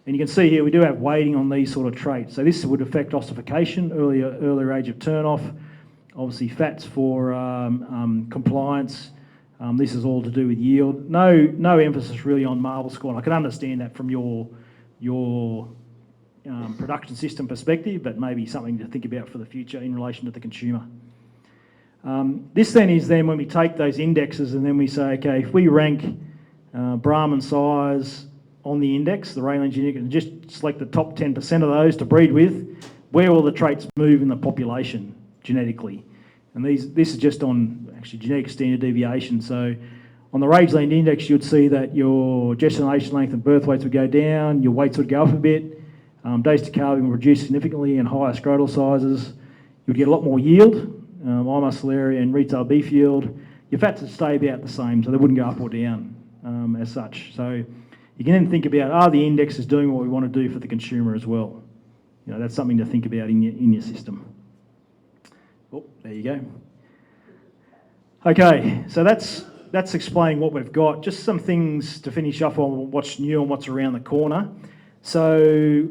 And you can see here we do have weighting on these sort of traits. So this would affect ossification, earlier age of turn-off, obviously fats for compliance. This is all to do with yield. No emphasis really on marble score. And I can understand that from your production system perspective, but maybe something to think about for the future in relation to the consumer. This then is when we take those indexes and then we say, okay, if we rank Brahman size on the index, the rangeland genetic, and just select the top 10% of those to breed with, where will the traits move in the population genetically? And this is just on actually genetic standard deviation. So on the rangeland index, you'd see that your gestation length and birth weights would go down, your weights would go up a bit, days to calving would reduce significantly and higher scrotal sizes. You'd get a lot more yield, eye muscle area and retail beef yield. Your fats would stay about the same, so they wouldn't go up or down as such. So you can then think about, are the indexes doing what we want to do for the consumer as well? That's something to think about in your system. Oh, there you go. Okay, so that's explaining what we've got. Just some things to finish off on what's new and what's around the corner. So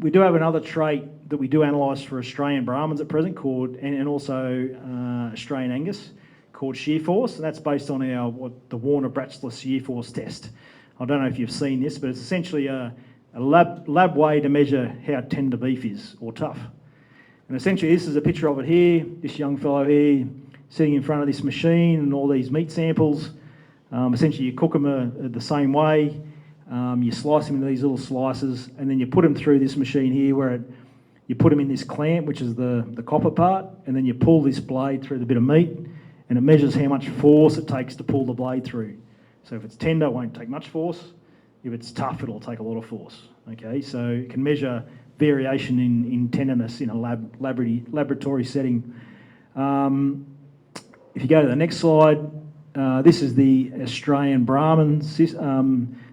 we do have another trait that we do analyse for Australian Brahmans at present called, and also Australian Angus, called shear force. And that's based on the Warner-Bratchless shear force test. I don't know if you've seen this, but it's essentially a lab way to measure how tender beef is or tough. And essentially this is a picture of it here, this young fellow here sitting in front of this machine and all these meat samples. Essentially you cook them the same way. You slice them into these little slices and then you put them through this machine here where you put them in this clamp, which is the copper part, and then you pull this blade through the bit of meat and it measures how much force it takes to pull the blade through. So if it's tender, it won't take much force. If it's tough, it'll take a lot of force. Okay, so it can measure variation in tenderness in a laboratory setting. If you go to the next slide, this is the Australian Brahman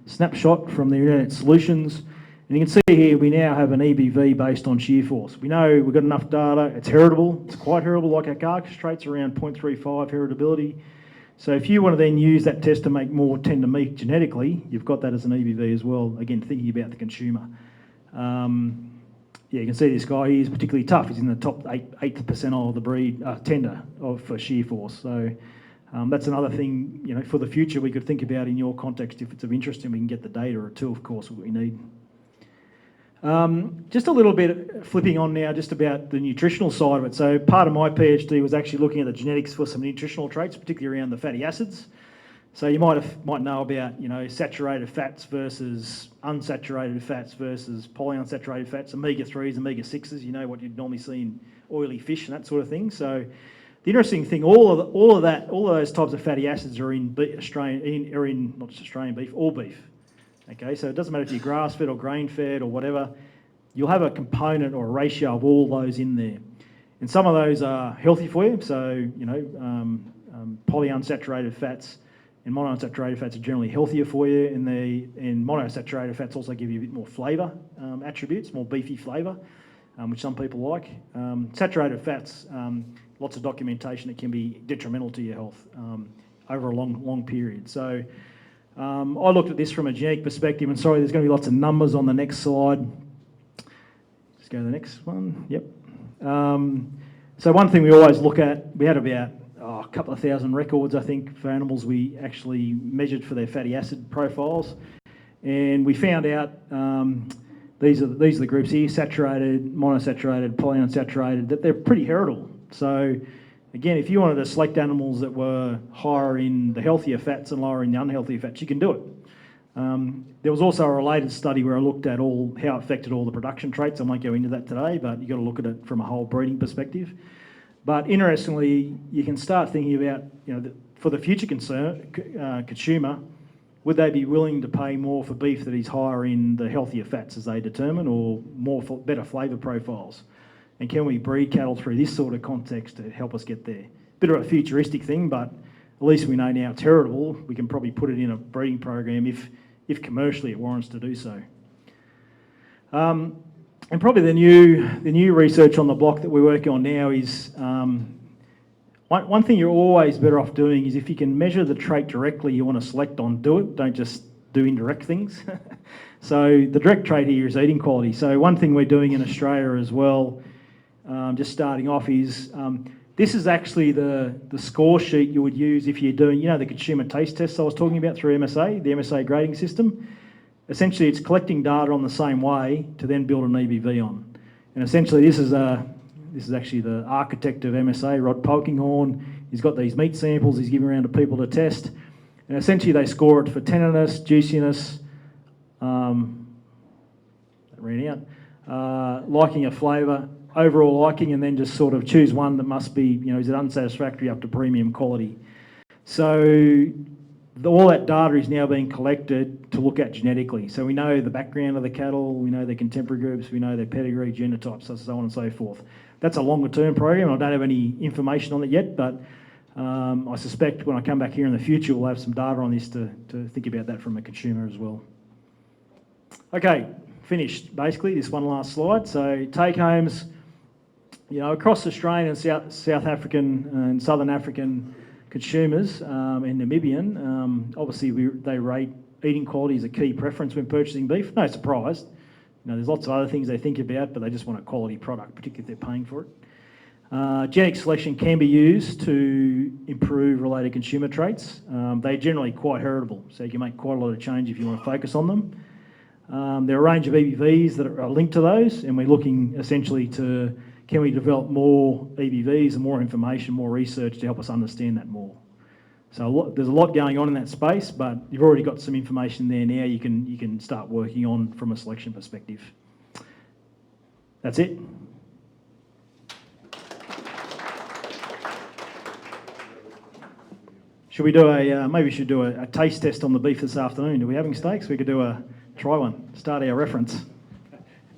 snapshot from the Internet Solutions. And you can see here we now have an EBV based on shear force. We know we've got enough data. It's heritable. It's quite heritable, like our carcass traits, around 0.35 heritability. So if you want to then use that test to make more tender meat genetically, you've got that as an EBV as well, again, thinking about the consumer. Yeah, you can see this guy, he's particularly tough. He's in the top 8th percentile of the breed, tender for shear force. So that's another thing, for the future we could think about in your context if it's of interest and we can get the data or two, of course, what we need. Just a little bit flipping on now just about the nutritional side of it. So part of my PhD was actually looking at the genetics for some nutritional traits, particularly around the fatty acids. So you might know about, saturated fats versus unsaturated fats versus polyunsaturated fats, omega-3s, omega-6s, what you'd normally see in oily fish and that sort of thing. So the interesting thing, all of those types of fatty acids are in not just Australian beef, all beef. Okay, so it doesn't matter if you're grass-fed or grain-fed or whatever, you'll have a component or a ratio of all those in there. And some of those are healthy for you. So, polyunsaturated fats and monounsaturated fats are generally healthier for you. And monounsaturated fats also give you a bit more flavour attributes, more beefy flavour, which some people like. Saturated fats, lots of documentation that can be detrimental to your health over a long period. So I looked at this from a genetic perspective, and sorry, there's going to be lots of numbers on the next slide. Just go to the next one. Yep. So one thing we always look at, we had about a couple of thousand records, I think, for animals we actually measured for their fatty acid profiles, and we found out these are the groups here: saturated, monosaturated, polyunsaturated. That they're pretty heritable. So again, if you wanted to select animals that were higher in the healthier fats and lower in the unhealthier fats, you can do it. There was also a related study where I looked at how it affected all the production traits. I won't go into that today, but you've got to look at it from a whole breeding perspective. But interestingly, you can start thinking about, for the future consumer, would they be willing to pay more for beef that is higher in the healthier fats as they determine, or better flavour profiles? And can we breed cattle through this sort of context to help us get there? Bit of a futuristic thing, but at least we know now it's heritable. We can probably put it in a breeding program if commercially it warrants to do so. And probably the new research on the block that we're working on now is one thing you're always better off doing is if you can measure the trait directly you want to select on, do it. Don't just do indirect things. So the direct trait here is eating quality. So one thing we're doing in Australia as well, just starting off, is this is actually the score sheet you would use if you're doing, the consumer taste tests I was talking about through MSA, the MSA grading system. Essentially, it's collecting data on the same way to then build an EBV on. And essentially, this is actually the architect of MSA, Rod Polkinghorne. He's got these meat samples he's giving around to people to test. And essentially, they score it for tenderness, juiciness, liking of flavour, overall liking, and then just sort of choose one that must be, is it unsatisfactory up to premium quality. So all that data is now being collected to look at genetically. So we know the background of the cattle, we know their contemporary groups, we know their pedigree, genotypes, so on and so forth. That's a longer term program. I don't have any information on it yet, but I suspect when I come back here in the future, we'll have some data on this to think about that from a consumer as well. Okay, finished, basically, this one last slide. So take homes, across Australian and South African and Southern African consumers and Namibian, obviously they rate eating quality as a key preference when purchasing beef. No surprise. There's lots of other things they think about, but they just want a quality product, particularly if they're paying for it. Genetic selection can be used to improve related consumer traits. They're generally quite heritable, so you can make quite a lot of change if you want to focus on them. There are a range of EBVs that are linked to those, and we're looking essentially to can we develop more EBVs and more information, more research to help us understand that more. So there's a lot going on in that space, but you've already got some information there now you can start working on from a selection perspective. That's it. Should we do maybe we should do a taste test on the beef this afternoon? Are we having steaks? We could try one, start our reference.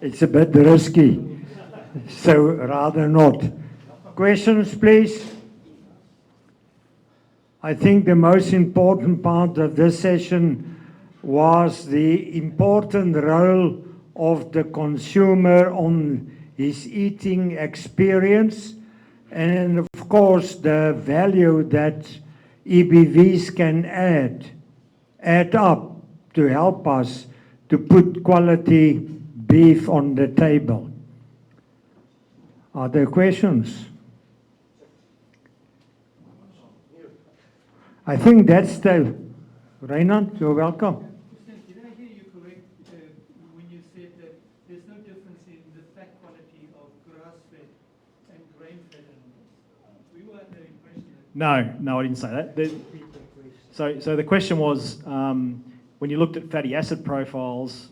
It's a bit risky, so rather not. Questions, please? I think the most important part of this session was the important role of the consumer on his eating experience, and of course the value that EBVs can add up to help us to put quality beef on the table. Are there questions? I think that's the... Reinhard, you're welcome. Did I hear you correct when you said that there's no difference in the fat quality of grass-fed and grain-fed animals? We were under the impression that... No, I didn't say that. So the question was, when you looked at fatty acid profiles,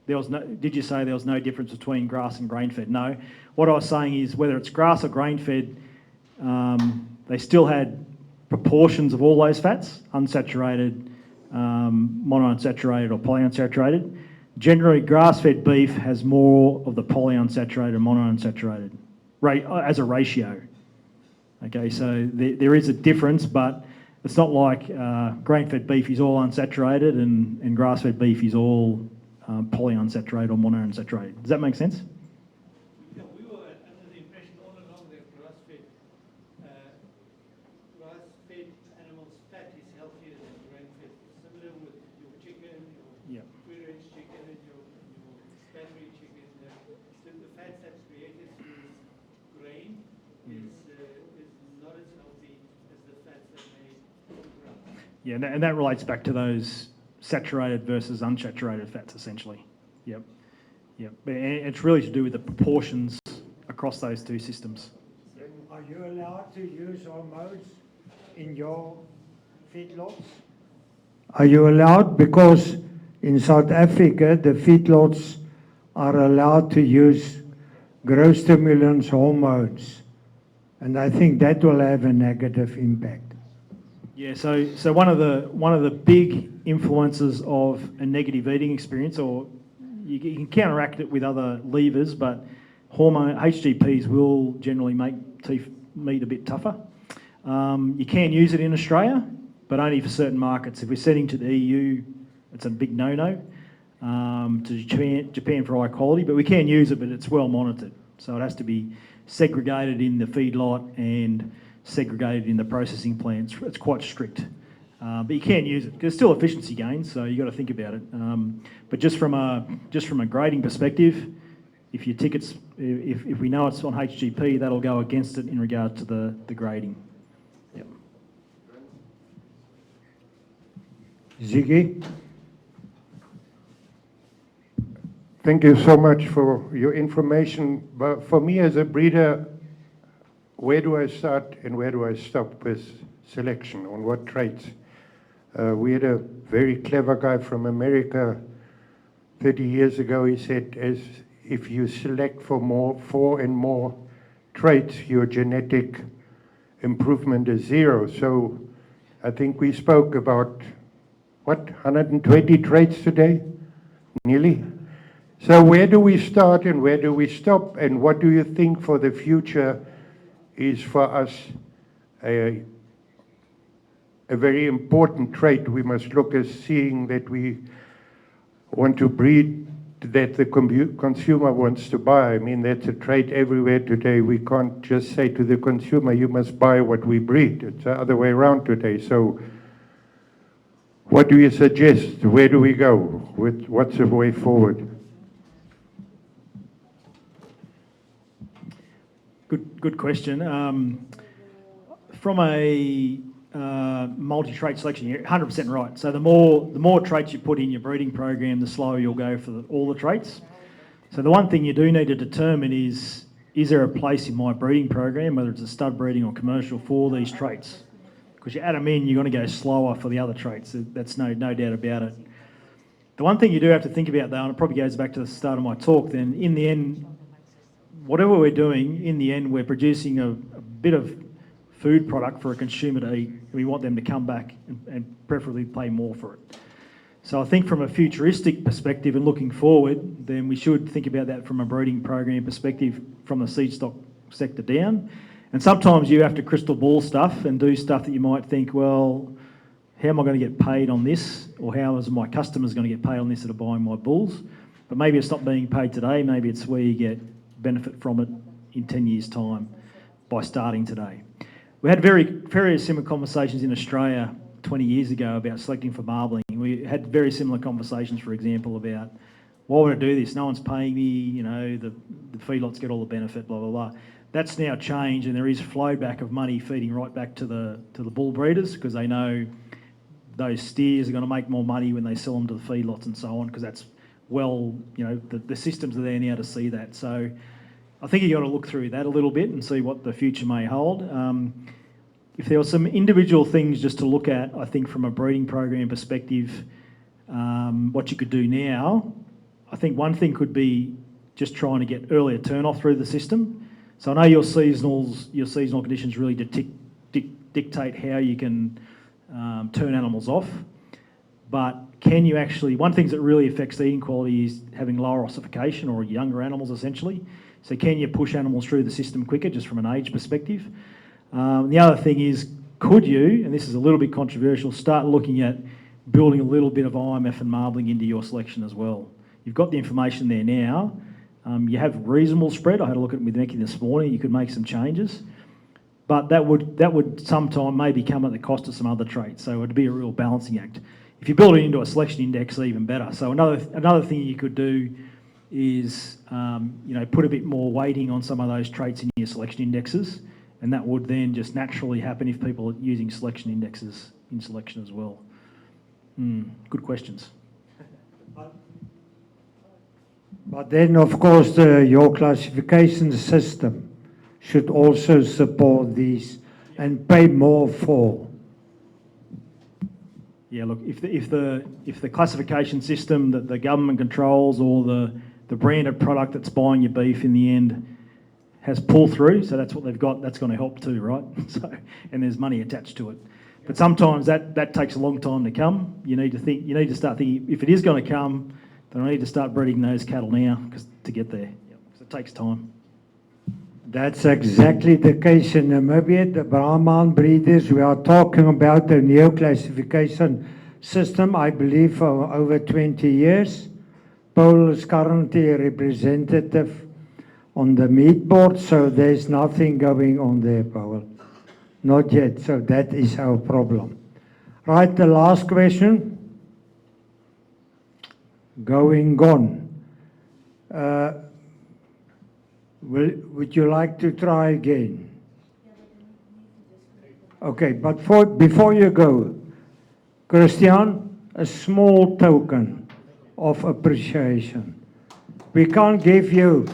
did you say there was no difference between grass and grain-fed? No. What I was saying is whether it's grass or grain-fed, they still had proportions of all those fats, unsaturated, monounsaturated or polyunsaturated. Generally, grass-fed beef has more of the polyunsaturated and monounsaturated. as a ratio. Okay, so there is a difference, but it's not like grain-fed beef is all unsaturated and grass-fed beef is all polyunsaturated or monounsaturated. Does that make sense? Yeah, we were under the impression all along that grass-fed animals' fat is healthier than grain-fed. Similar with your chicken, your free-range chicken, and your spannery chicken. The fat that's created through grain is not as healthy as the fats that made from grass. Yeah, and that relates back to those saturated versus unsaturated fats, essentially. Yep. And it's really to do with the proportions across those two systems. Are you allowed to use hormones in your feedlots? Are you allowed? Because in South Africa, the feedlots are allowed to use growth stimulants, hormones, and I think that will have a negative impact. Yeah, so one of the big influences of a negative eating experience, or you can counteract it with other levers, but HGPs will generally make meat a bit tougher. You can use it in Australia, but only for certain markets. If we're setting to the EU, it's a big no-no. To Japan for high quality, but we can use it, but it's well monitored. So it has to be segregated in the feedlot and segregated in the processing plants. It's quite strict. But you can use it. There's still efficiency gains, so you've got to think about it. But just from a grading perspective, if your tickets, if we know it's on HGP, that'll go against it in regard to the grading. Yep. Ziggy? Thank you so much for your information. But for me as a breeder, where do I start and where do I stop with selection? On what traits? We had a very clever guy from America 30 years ago. He said, if you select for four and more traits, your genetic improvement is zero. So I think we spoke about, 120 traits today? Nearly. So where do we start and where do we stop? And what do you think for the future is for us a very important trait we must look at, seeing that we want to breed that the consumer wants to buy. I mean, that's a trait everywhere today. We can't just say to the consumer, you must buy what we breed. It's the other way around today. So what do you suggest? Where do we go? What's the way forward? Good question. From a multi-trait selection, you're 100% right. So the more traits you put in your breeding program, the slower you'll go for all the traits. So the one thing you do need to determine is there a place in my breeding program, whether it's a stud breeding or commercial, for these traits? Because you add them in, you're going to go slower for the other traits. That's no doubt about it. The one thing you do have to think about, though, and it probably goes back to the start of my talk, then in the end, whatever we're doing, in the end, we're producing a bit of food product for a consumer to eat. We want them to come back and preferably pay more for it. So I think from a futuristic perspective and looking forward, then we should think about that from a breeding program perspective from the seed stock sector down. And sometimes you have to crystal ball stuff and do stuff that you might think, well, how am I going to get paid on this? Or how is my customers going to get paid on this that are buying my bulls? But maybe it's not being paid today. Maybe it's where you get benefit from it in 10 years' time by starting today. We had very similar conversations in Australia 20 years ago about selecting for marbling. We had very similar conversations, for example, about why would I do this? No one's paying me, the feedlots get all the benefit, blah, blah, blah. That's now changed, and there is flow back of money feeding right back to the bull breeders, because they know those steers are going to make more money when they sell them to the feedlots and so on, because that's the systems are there now to see that. So I think you've got to look through that a little bit and see what the future may hold. If there were some individual things just to look at, I think from a breeding program perspective, what you could do now, I think one thing could be just trying to get earlier turn-off through the system. So I know your seasonal conditions really dictate how you can turn animals off, but can you actually, one thing that really affects the eating quality is having lower ossification or younger animals essentially. So can you push animals through the system quicker, just from an age perspective? The other thing is, could you, and this is a little bit controversial, start looking at building a little bit of IMF and marbling into your selection as well? You've got the information there now. You have reasonable spread. I had a look at it with Mickey this morning. You could make some changes. But that would sometime maybe come at the cost of some other traits. So it would be a real balancing act. If you build it into a selection index, even better. So another thing you could do is put a bit more weighting on some of those traits in your selection indexes, and that would then just naturally happen if people are using selection indexes in selection as well. Good questions. But then, of course, your classification system should also support these and pay more for. Yeah, look, if the classification system that the government controls or the branded product that's buying your beef in the end has pull through, so that's what they've got, that's going to help too, right? So, and there's money attached to it. But sometimes that takes a long time to come. You need to start thinking, if it is going to come, then I need to start breeding those cattle now to get there. Because it takes time. That's exactly the case in Namibia. The Brahman breeders, we are talking about the new classification system, I believe, for over 20 years. Paul is currently a representative on the meat board, so there's nothing going on there, Paul. Not yet, so that is our problem. Right, the last question. Going on. Would you like to try again? Okay, but before you go, Christian, a small token of appreciation. We can't give you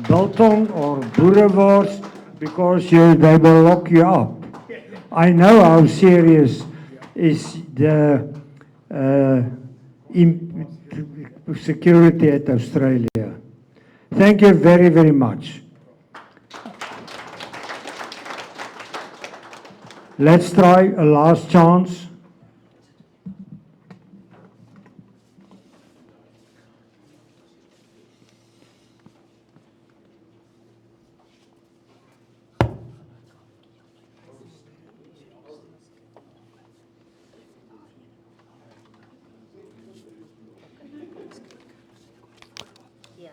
biltong or boerewors because they will lock you up. I know how serious is the security at Australia. Thank you very, very much. Let's try a last chance. Yeah.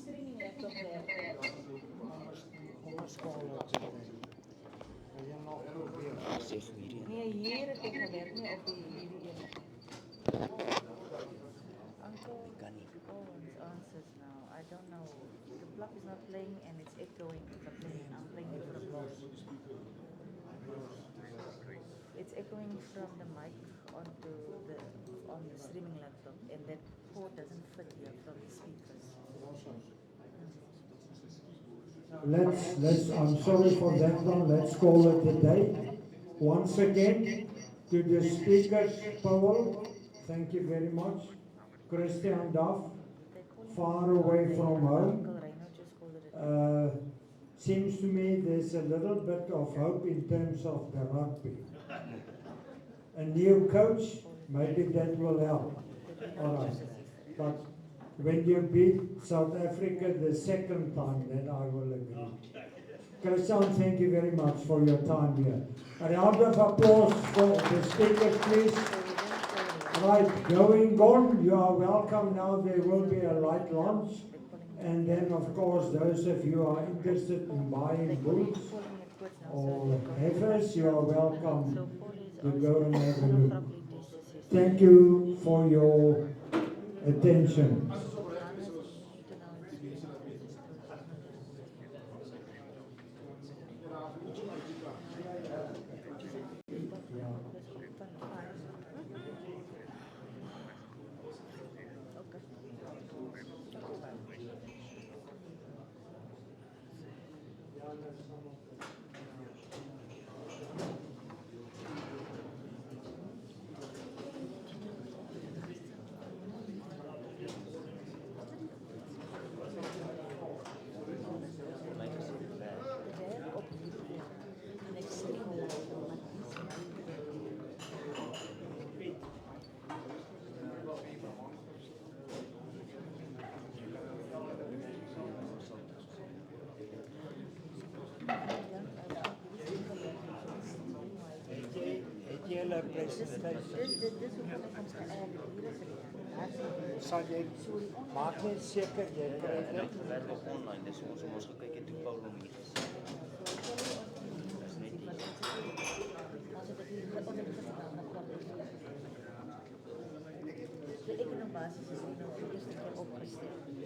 Streaming laptop there. Nee, hier het ek gewerk nie op die hierdie een. Uncle, oh, his answers now. I don't know. The plug is not playing and it's echoing. I'm playing it from it's echoing from the mic onto on the streaming laptop, and that port doesn't fit here from the speakers. I'm sorry for that one, let's call it a day. Once again, to the speakers, Paul, thank you very much. Christian Duff, far away from home. Uncle Rhino just called it a day. Seems to me there's a little bit of hope in terms of the rugby. A new coach, maybe that will help. All right. But when you beat South Africa the second time, then I will agree. Christian, thank you very much for your time here. A round of applause for the speakers, please. Right, going on, you are welcome now. There will be a light lunch. And then, of course, those of you who are interested in buying books or heifers, you are welcome to go and have a look. Thank you for your attention. Sal jy maak net seker jy kry dit. Werk ook online, dis ons gekyk het toe Paul hom hier is. Dis net nie. De economische is nog de eerste keer opgesteld.